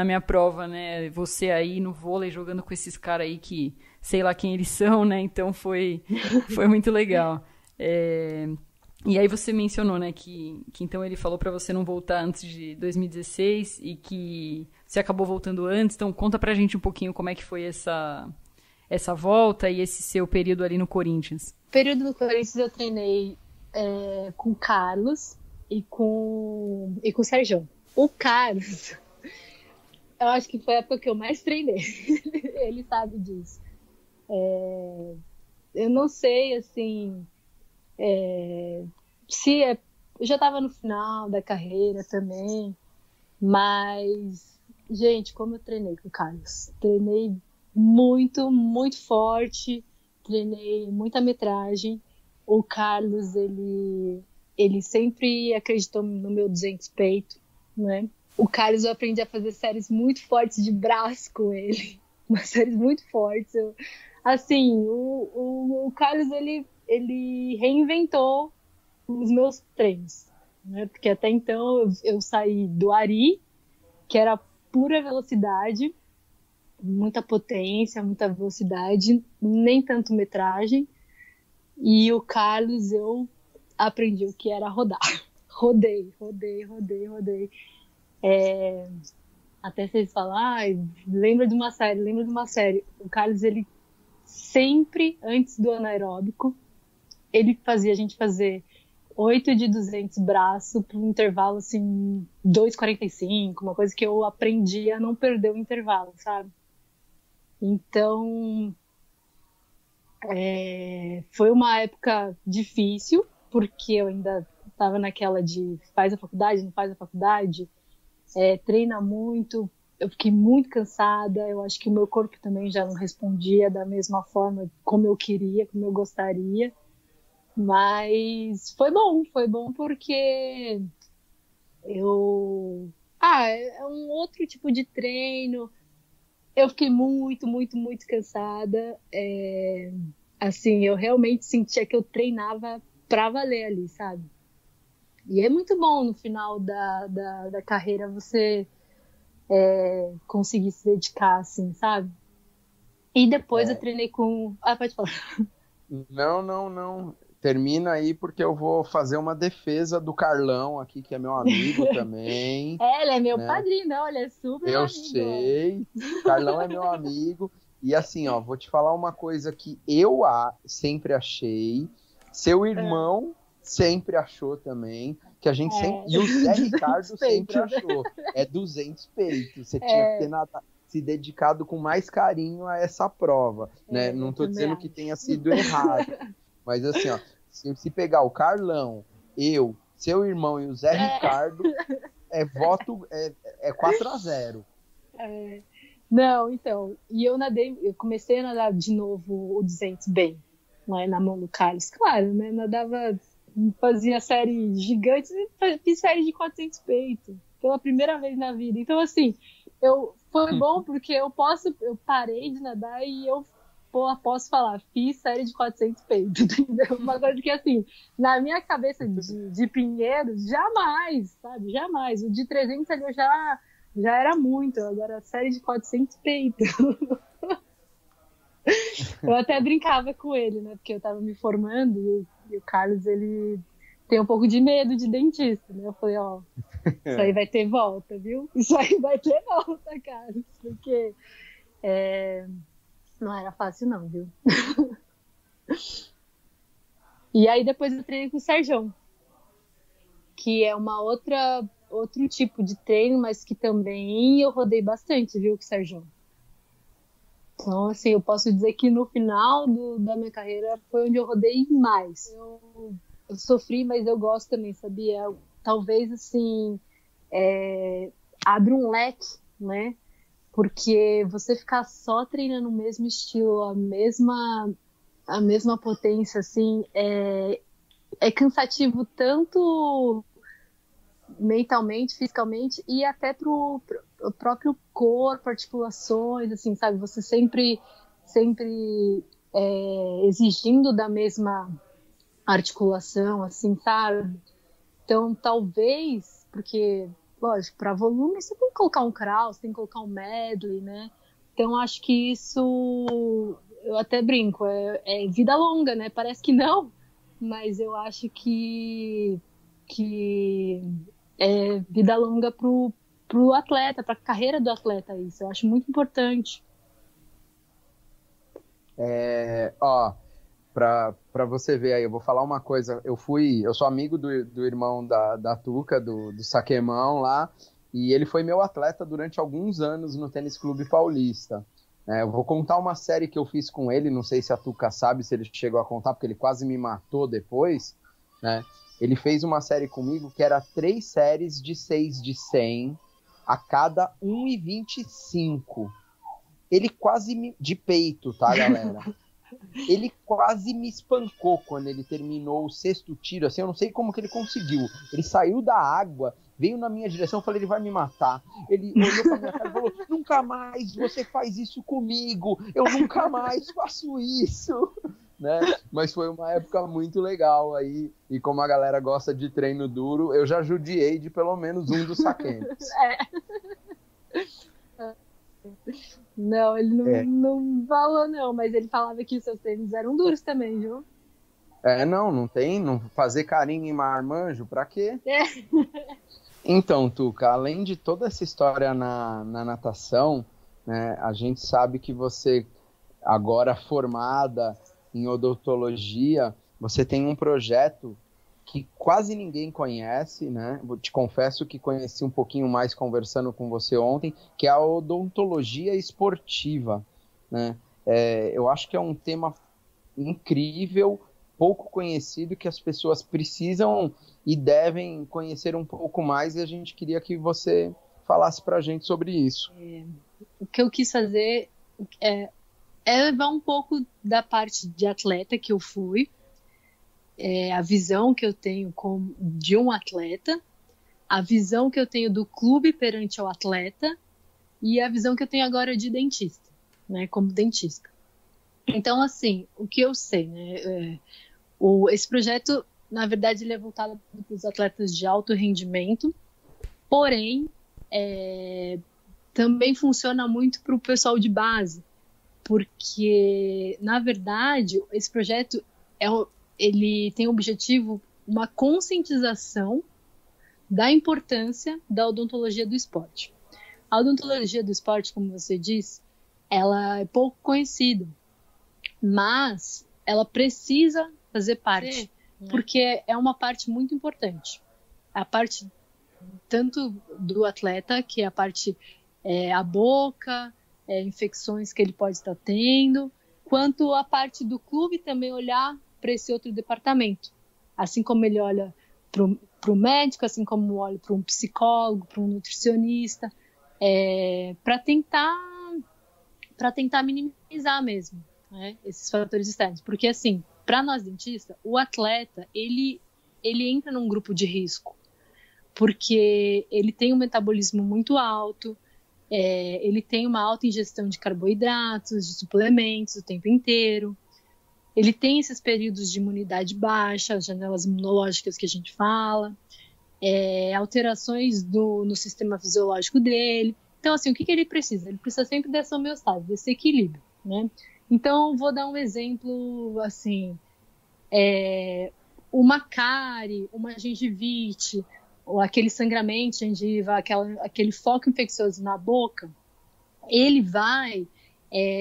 minha prova, né? Você aí no vôlei jogando com esses caras aí que sei lá quem eles são, né? Então foi muito legal. E aí você mencionou, né, que então ele falou pra você não voltar antes de 2016 e que você acabou voltando antes. Então conta pra gente um pouquinho como é que foi essa volta e esse seu período ali no Corinthians. O período no Corinthians eu treinei com o Carlos e com o Sérgio. O Carlos, eu acho que foi a época que eu mais treinei. Ele sabe disso. Eu não sei, assim... eu já estava no final da carreira também, mas, gente, como eu treinei com o Carlos. Treinei muito, muito forte, treinei muita metragem. O Carlos, ele sempre acreditou no meu 200 peito, né? O Carlos, eu aprendi a fazer séries muito fortes de braço com ele, umas séries muito fortes. Assim, o Carlos, ele reinventou os meus treinos, né? Porque até então eu saí do Ari, que era pura velocidade, muita potência, muita velocidade, nem tanto metragem. E o Carlos, eu aprendi o que era rodar. Rodei. Até vocês falam, lembra de uma série. O Carlos, ele sempre, antes do anaeróbico, ele fazia a gente fazer 8 de 200 braço para um intervalo assim 2,45, uma coisa que eu aprendi a não perder o intervalo, sabe? Então foi uma época difícil, porque eu ainda estava naquela de faz a faculdade, não faz a faculdade, treina muito. Eu fiquei muito cansada, eu acho que o meu corpo também já não respondia da mesma forma como eu queria, como eu gostaria. Mas foi bom porque é um outro tipo de treino. Eu fiquei muito, muito, muito cansada. Assim, eu realmente sentia que eu treinava pra valer ali, sabe? E é muito bom no final da carreira você conseguir se dedicar, assim, sabe? E depois eu treinei com... Ah, pode falar. Não. Termina aí porque eu vou fazer uma defesa do Carlão aqui, que é meu amigo também. Ele é meu né? padrinho, não, ele é super Eu amigo. sei, Carlão é meu amigo. E assim, ó, vou te falar uma coisa que eu sempre achei, seu irmão sempre achou também, que a gente sempre... E o Zé Ricardo sempre achou. É 200 peitos. Você tinha que ter se dedicado com mais carinho a essa prova, né? Não tô dizendo que tenha sido errado. Mas assim, ó, se pegar o Carlão, eu, seu irmão e o Zé Ricardo, voto 4-0. Não, então, e eu comecei a nadar de novo o 200 bem, né, na mão do Carlos, claro, né, nadava, fazia série gigante, fiz série de 400 peitos, pela primeira vez na vida, então assim, foi bom porque eu parei de nadar e eu posso falar, fiz série de 400 peitos, entendeu? Uma coisa que, assim, na minha cabeça de Pinheiros, jamais, sabe? Jamais. O de 300 ali eu já era muito, agora série de 400 peitos. Eu até brincava com ele, né? Porque eu tava me formando e o Carlos, ele tem um pouco de medo de dentista, né? Eu falei, ó, isso aí vai ter volta, viu? Isso aí vai ter volta, Carlos, porque... não era fácil não, viu? E aí depois eu treinei com o Serjão, que é outro tipo de treino, mas que também eu rodei bastante, viu, com o Serjão. Então, assim, eu posso dizer que no final da minha carreira foi onde eu rodei mais. Eu sofri, mas eu gosto também, sabia? Talvez, assim, abre um leque, né? Porque você ficar só treinando o mesmo estilo, a mesma potência, assim, é cansativo tanto mentalmente, fisicamente e até pro próprio corpo, articulações, assim, sabe? Você sempre exigindo da mesma articulação, assim, sabe? Então, talvez, porque... Lógico, para volume você tem que colocar um crawl, você tem que colocar um medley, né? Então acho que isso, eu até brinco, é vida longa, né? Parece que não, mas eu acho que é vida longa pro atleta, pra carreira do atleta isso. Eu acho muito importante. Pra você ver aí, eu vou falar uma coisa. Eu sou amigo do irmão da Tuca, do Saquemão lá, e ele foi meu atleta durante alguns anos no Tênis Clube Paulista. Eu vou contar uma série que eu fiz com ele, não sei se a Tuca sabe, se ele chegou a contar, porque ele quase me matou depois, né? Ele fez uma série comigo que era 3 séries de 6 de 100 a cada 1,25. Ele quase de peito, tá, galera? Ele quase me espancou quando ele terminou o 6º tiro, assim, eu não sei como que ele conseguiu. Ele saiu da água, veio na minha direção, eu falei, ele vai me matar. Ele olhou pra minha cara e falou, nunca mais você faz isso comigo, eu nunca mais faço isso, né? Mas foi uma época muito legal aí, e como a galera gosta de treino duro, eu já judiei de pelo menos um dos saquentes. Não, ele não falou não, mas ele falava que os seus tênis eram duros também, viu? Não tem, não fazer carinho em marmanjo, pra quê? Então, Tuca, além de toda essa história na natação, né, a gente sabe que você, agora formada em odontologia, você tem um projeto que quase ninguém conhece, né? Te confesso que conheci um pouquinho mais conversando com você ontem, que é a odontologia esportiva, né? Eu acho que é um tema incrível, pouco conhecido, que as pessoas precisam e devem conhecer um pouco mais, e a gente queria que você falasse para a gente sobre isso. O que eu quis fazer é levar um pouco da parte de atleta que eu fui, a visão que eu tenho de um atleta, a visão que eu tenho do clube perante o atleta e a visão que eu tenho agora de dentista, né, como dentista. Então, assim, o que eu sei, né, esse projeto, na verdade, ele é voltado para os atletas de alto rendimento, porém, também funciona muito para o pessoal de base, porque, na verdade, esse projeto ele tem o objetivo uma conscientização da importância da odontologia do esporte. A odontologia do esporte, como você diz, ela é pouco conhecida, mas ela precisa fazer parte, porque é uma parte muito importante. A parte tanto do atleta, que é a parte a boca, infecções que ele pode estar tendo, quanto a parte do clube também olhar para esse outro departamento. Assim como ele olha para o médico, assim como olha para um psicólogo, para um nutricionista, para tentar minimizar mesmo, né, esses fatores externos. Porque, assim, para nós dentistas, o atleta, ele entra num grupo de risco, porque ele tem um metabolismo muito alto, ele tem uma alta ingestão de carboidratos, de suplementos o tempo inteiro, ele tem esses períodos de imunidade baixa, as janelas imunológicas que a gente fala, alterações no sistema fisiológico dele. Então, assim, o que ele precisa? Ele precisa sempre dessa homeostase, desse equilíbrio, né? Então, vou dar um exemplo, assim, uma cárie, uma gengivite, ou aquele sangramento de gengiva, aquele foco infeccioso na boca, ele vai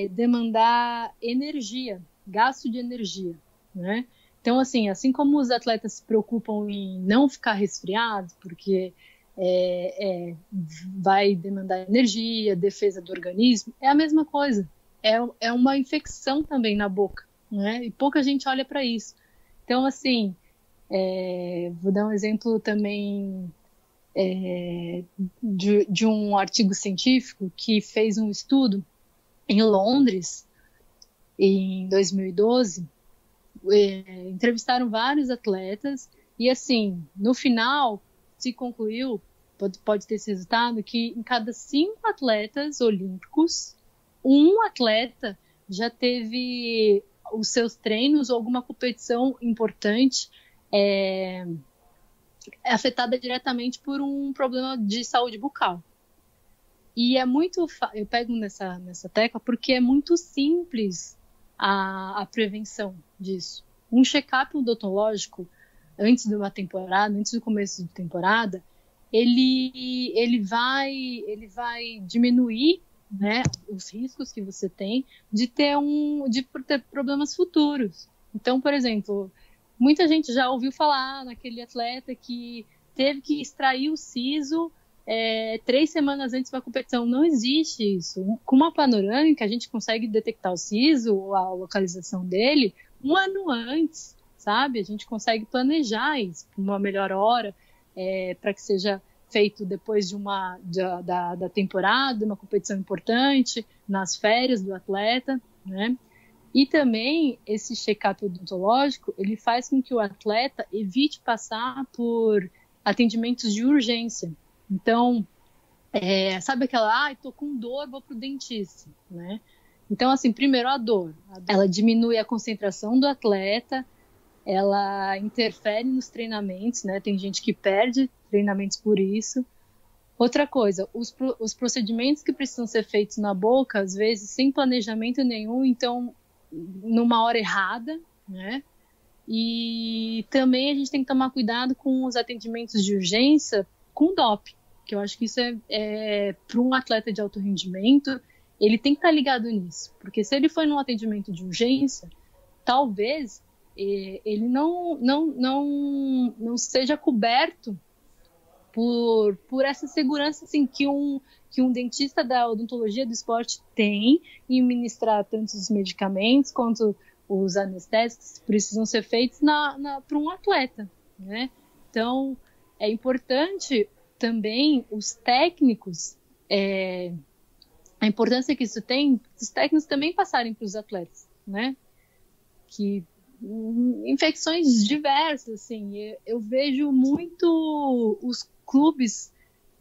demandar energia, gasto de energia, né? Então, assim como os atletas se preocupam em não ficar resfriados, porque vai demandar energia, defesa do organismo, é a mesma coisa. É uma infecção também na boca, né? E pouca gente olha para isso. Então, assim, vou dar um exemplo também de um artigo científico que fez um estudo em Londres, em 2012, entrevistaram vários atletas e, assim, no final se concluiu, pode ter esse resultado, que em cada 5 atletas olímpicos, um atleta já teve os seus treinos ou alguma competição importante afetada diretamente por um problema de saúde bucal. E eu pego nessa tecla porque é muito simples a prevenção disso. Um check-up odontológico antes de uma temporada, antes do começo de temporada, ele vai diminuir, né, os riscos que você tem de ter problemas futuros. Então, por exemplo, muita gente já ouviu falar naquele atleta que teve que extrair o siso 3 semanas antes da competição. Não existe isso. Com uma panorâmica, a gente consegue detectar o siso, a localização dele, 1 ano antes, sabe? A gente consegue planejar isso para uma melhor hora, para que seja feito depois da temporada, uma competição importante, nas férias do atleta, né? E também esse check-up odontológico, ele faz com que o atleta evite passar por atendimentos de urgência. Então, sabe aquela, tô com dor, vou pro dentista, né? Então, assim, primeiro a dor. Ela diminui a concentração do atleta, ela interfere nos treinamentos, né? Tem gente que perde treinamentos por isso. Outra coisa, os procedimentos que precisam ser feitos na boca, às vezes, sem planejamento nenhum, então, numa hora errada, né? E também a gente tem que tomar cuidado com os atendimentos de urgência com DOP, que eu acho que isso para um atleta de alto rendimento, ele tem que estar ligado nisso, porque se ele foi num atendimento de urgência, talvez ele não seja coberto por essa segurança assim, que um dentista da odontologia do esporte tem em ministrar tanto os medicamentos quanto os anestésicos que precisam ser feitos para um atleta, né? Então, é importante também os técnicos, a importância que isso tem, os técnicos também passarem para os atletas, né? Que infecções diversas, assim, eu vejo muito os clubes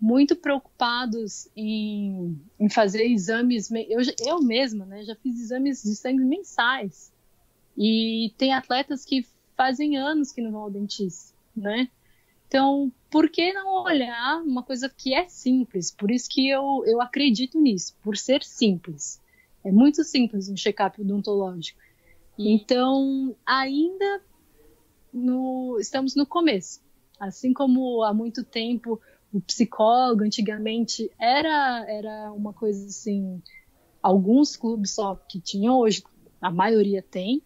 muito preocupados em fazer exames, eu mesma, né, já fiz exames de sangue mensais, e tem atletas que fazem anos que não vão ao dentista, né? Então, por que não olhar uma coisa que é simples? Por isso que eu acredito nisso, por ser simples. É muito simples um check-up odontológico. Então, ainda estamos no começo. Assim como há muito tempo o psicólogo, antigamente, era uma coisa assim, alguns clubes só que tinham, hoje a maioria tem.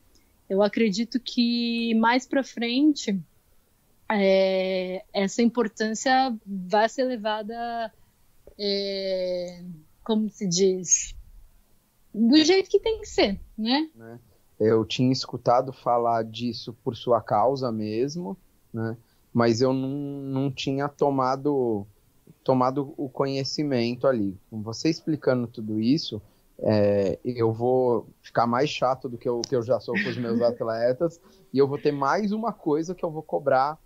Eu acredito que mais para frente essa importância vai ser levada, como se diz, do jeito que tem que ser, né? Eu tinha escutado falar disso por sua causa mesmo, né? Mas eu não tinha tomado o conhecimento ali. Com você explicando tudo isso, eu vou ficar mais chato do que eu já sou com os meus atletas, e eu vou ter mais uma coisa que eu vou cobrar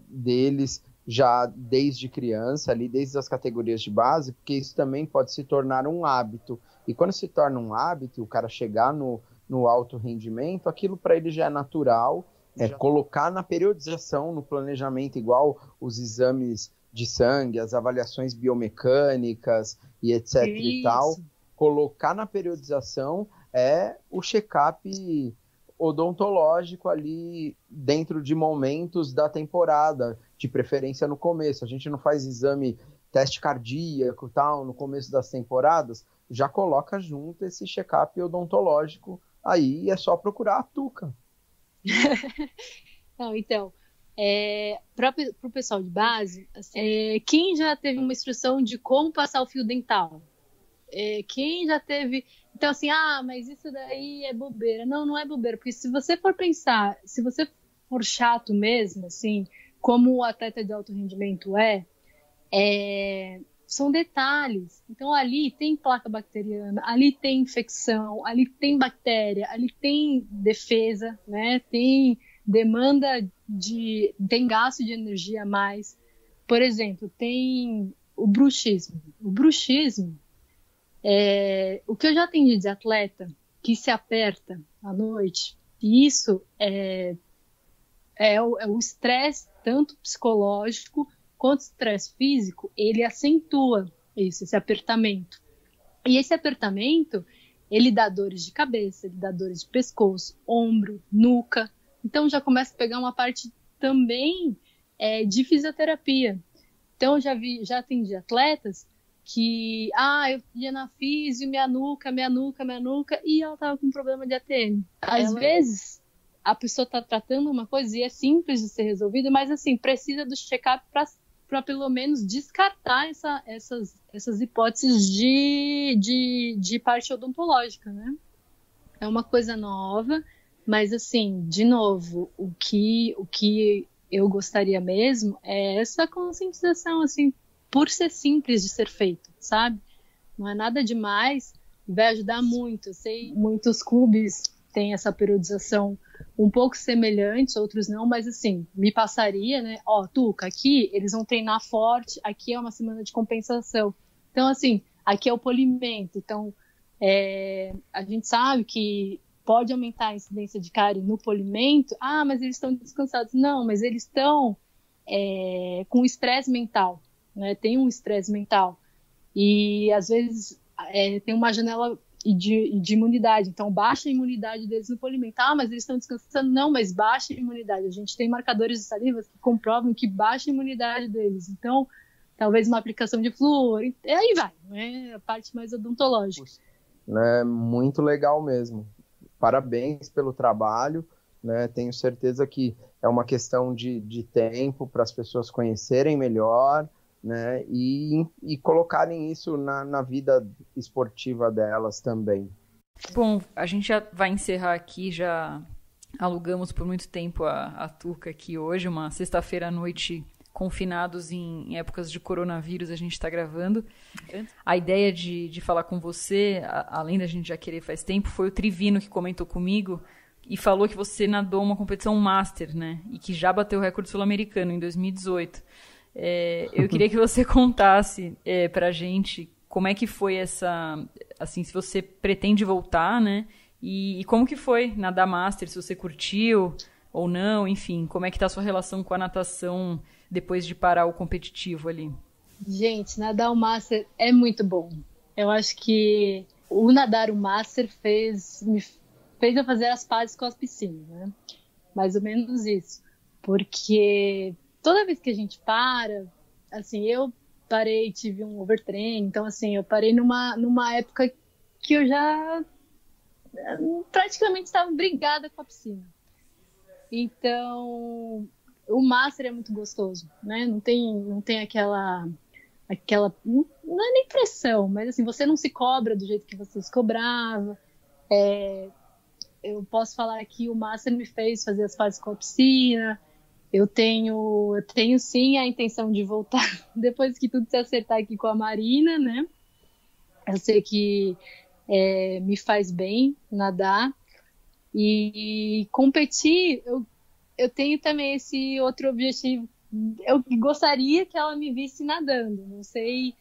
deles já desde criança, ali, desde as categorias de base, porque isso também pode se tornar um hábito. E quando se torna um hábito, o cara chegar no alto rendimento, aquilo para ele já é natural, colocar na periodização, no planejamento, igual os exames de sangue, as avaliações biomecânicas e etc. e tal, colocar na periodização o check-up odontológico ali dentro de momentos da temporada, de preferência no começo. A gente não faz teste cardíaco tal, no começo das temporadas, já coloca junto esse check-up odontológico aí, é só procurar a Tuca. Não, então, para o pessoal de base, assim, quem já teve uma instrução de como passar o fio dental? Quem já teve... Então, assim, mas isso daí é bobeira. Não é bobeira, porque se você for pensar, se você for chato mesmo, assim, como o atleta de alto rendimento são detalhes. Então, ali tem placa bacteriana, ali tem infecção, ali tem bactéria, ali tem defesa, né? Tem demanda tem gasto de energia a mais. Por exemplo, tem o bruxismo. O bruxismo, o que eu já atendi de atleta que se aperta à noite, e isso é o estresse, tanto psicológico quanto estresse físico, ele acentua esse apertamento. E esse apertamento, ele dá dores de cabeça, ele dá dores de pescoço, ombro, nuca. Então já começa a pegar uma parte também de fisioterapia. Então já atendi atletas que, eu ia na fisio, minha nuca, e ela tava com problema de ATM. Às vezes, a pessoa está tratando uma coisa e é simples de ser resolvida, mas assim, precisa do check-up para pelo menos descartar essas hipóteses de parte odontológica, né? É uma coisa nova, mas assim, de novo, o que eu gostaria mesmo é essa conscientização, assim, por ser simples de ser feito, sabe? Não é nada demais, vai ajudar muito. Eu sei, muitos clubes têm essa periodização um pouco semelhante, outros não, mas assim, me passaria, né? Tuca, aqui eles vão treinar forte, aqui é uma semana de compensação. Então, assim, aqui é o polimento. Então, a gente sabe que pode aumentar a incidência de cárie no polimento. Mas eles estão descansados. Não, mas eles estão com estresse mental, né? Tem um estresse mental. E, às vezes, tem uma janela de imunidade. Então, baixa a imunidade deles no polimento. Mas eles estão descansando. Não, mas baixa a imunidade. A gente tem marcadores de saliva que comprovam que baixa a imunidade deles. Então, talvez uma aplicação de flúor. E aí vai, né? A parte mais odontológica. Muito legal mesmo. Parabéns pelo trabalho. né? Tenho certeza que é uma questão de tempo para as pessoas conhecerem melhor, né? E colocarem isso na vida esportiva delas também. Bom, a gente já vai encerrar aqui, já alugamos por muito tempo a Tuca aqui hoje, uma sexta-feira à noite, confinados em épocas de coronavírus, a gente está gravando. A ideia de falar com você, além da gente já querer faz tempo, foi o Trivino que comentou comigo e falou que você nadou uma competição Master, né? E que já bateu o recorde sul-americano em 2018. Eu queria que você contasse pra gente como é que foi essa... Assim, se você pretende voltar, né? E como que foi nadar Master, se você curtiu ou não, enfim, como é que tá a sua relação com a natação depois de parar o competitivo ali? Gente, nadar o Master é muito bom. Eu acho que o nadar o Master me fez eu fazer as pazes com as piscinas, né? Mais ou menos isso. Porque toda vez que a gente para, assim, eu parei, tive um overtraining, então assim, eu parei numa época que eu já praticamente estava brigada com a piscina. Então, o Master é muito gostoso, né? Não tem aquela não é nem pressão, mas assim, você não se cobra do jeito que você se cobrava. Eu posso falar que o Master me fez fazer as pazes com a piscina. Eu tenho sim a intenção de voltar depois que tudo se acertar aqui com a Marina, né? Eu sei que me faz bem nadar. E competir, eu tenho também esse outro objetivo. Eu gostaria que ela me visse nadando. Não sei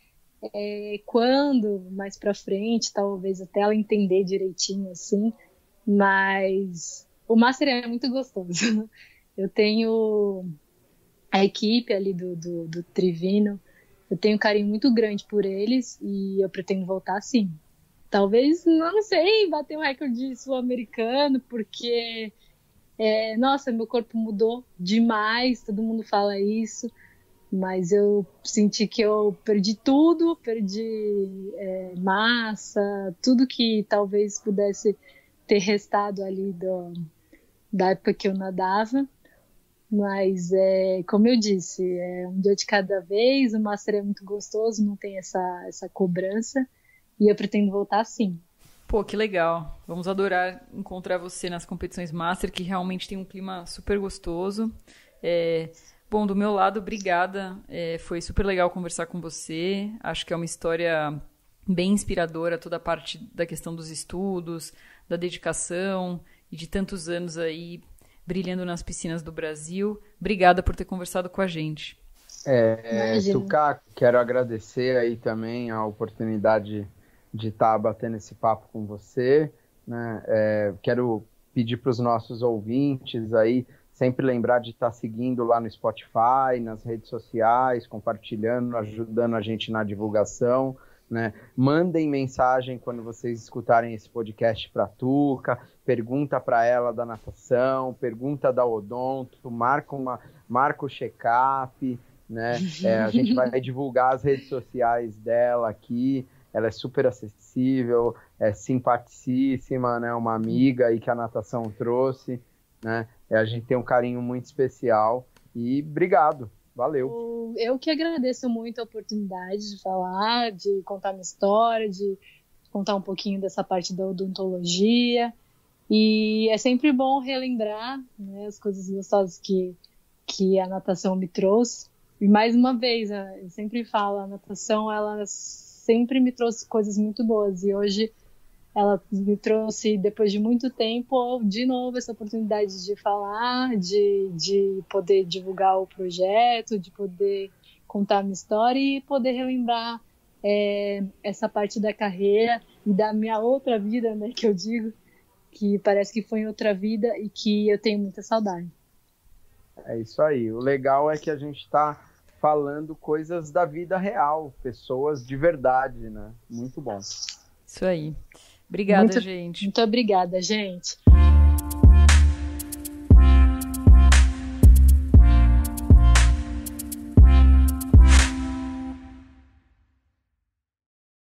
quando, mais pra frente, talvez até ela entender direitinho, assim. Mas o Master é muito gostoso. Eu tenho a equipe ali do Trivino, eu tenho um carinho muito grande por eles e eu pretendo voltar sim. Talvez, não sei, bater um recorde sul-americano, porque, nossa, meu corpo mudou demais, todo mundo fala isso, mas eu senti que eu perdi tudo, perdi massa, tudo que talvez pudesse ter restado ali da época que eu nadava. Mas, como eu disse, um dia de cada vez, o Master é muito gostoso, não tem essa cobrança, e eu pretendo voltar sim. Pô, que legal. Vamos adorar encontrar você nas competições Master, que realmente tem um clima super gostoso. Bom, do meu lado, obrigada. Foi super legal conversar com você. Acho que é uma história bem inspiradora, toda a parte da questão dos estudos, da dedicação e de tantos anos aí brilhando nas piscinas do Brasil. Obrigada por ter conversado com a gente. Tuca, quero agradecer aí também a oportunidade de estar batendo esse papo com você, né? Quero pedir para os nossos ouvintes aí sempre lembrar de estar seguindo lá no Spotify, nas redes sociais, compartilhando, ajudando a gente na divulgação, né? Mandem mensagem quando vocês escutarem esse podcast para a Tuca, pergunta para ela da natação, pergunta da odonto, marca o check-up, né? A gente vai divulgar as redes sociais dela aqui. Ela é super acessível, é simpaticíssima, né? Uma amiga aí que a natação trouxe, né? A gente tem um carinho muito especial e obrigado. Valeu. Eu que agradeço muito a oportunidade de falar, de contar minha história, de contar um pouquinho dessa parte da odontologia. E é sempre bom relembrar, né, as coisas gostosas que a natação me trouxe. E mais uma vez, eu sempre falo, a natação ela sempre me trouxe coisas muito boas. E hoje ela me trouxe, depois de muito tempo, de novo essa oportunidade de falar, de poder divulgar o projeto, de poder contar a minha história e poder relembrar essa parte da carreira e da minha outra vida, né, que eu digo, que parece que foi em outra vida e que eu tenho muita saudade. É isso aí. O legal é que a gente está falando coisas da vida real, pessoas de verdade, né? Muito bom. Isso aí. Obrigada, gente. Muito obrigada, gente.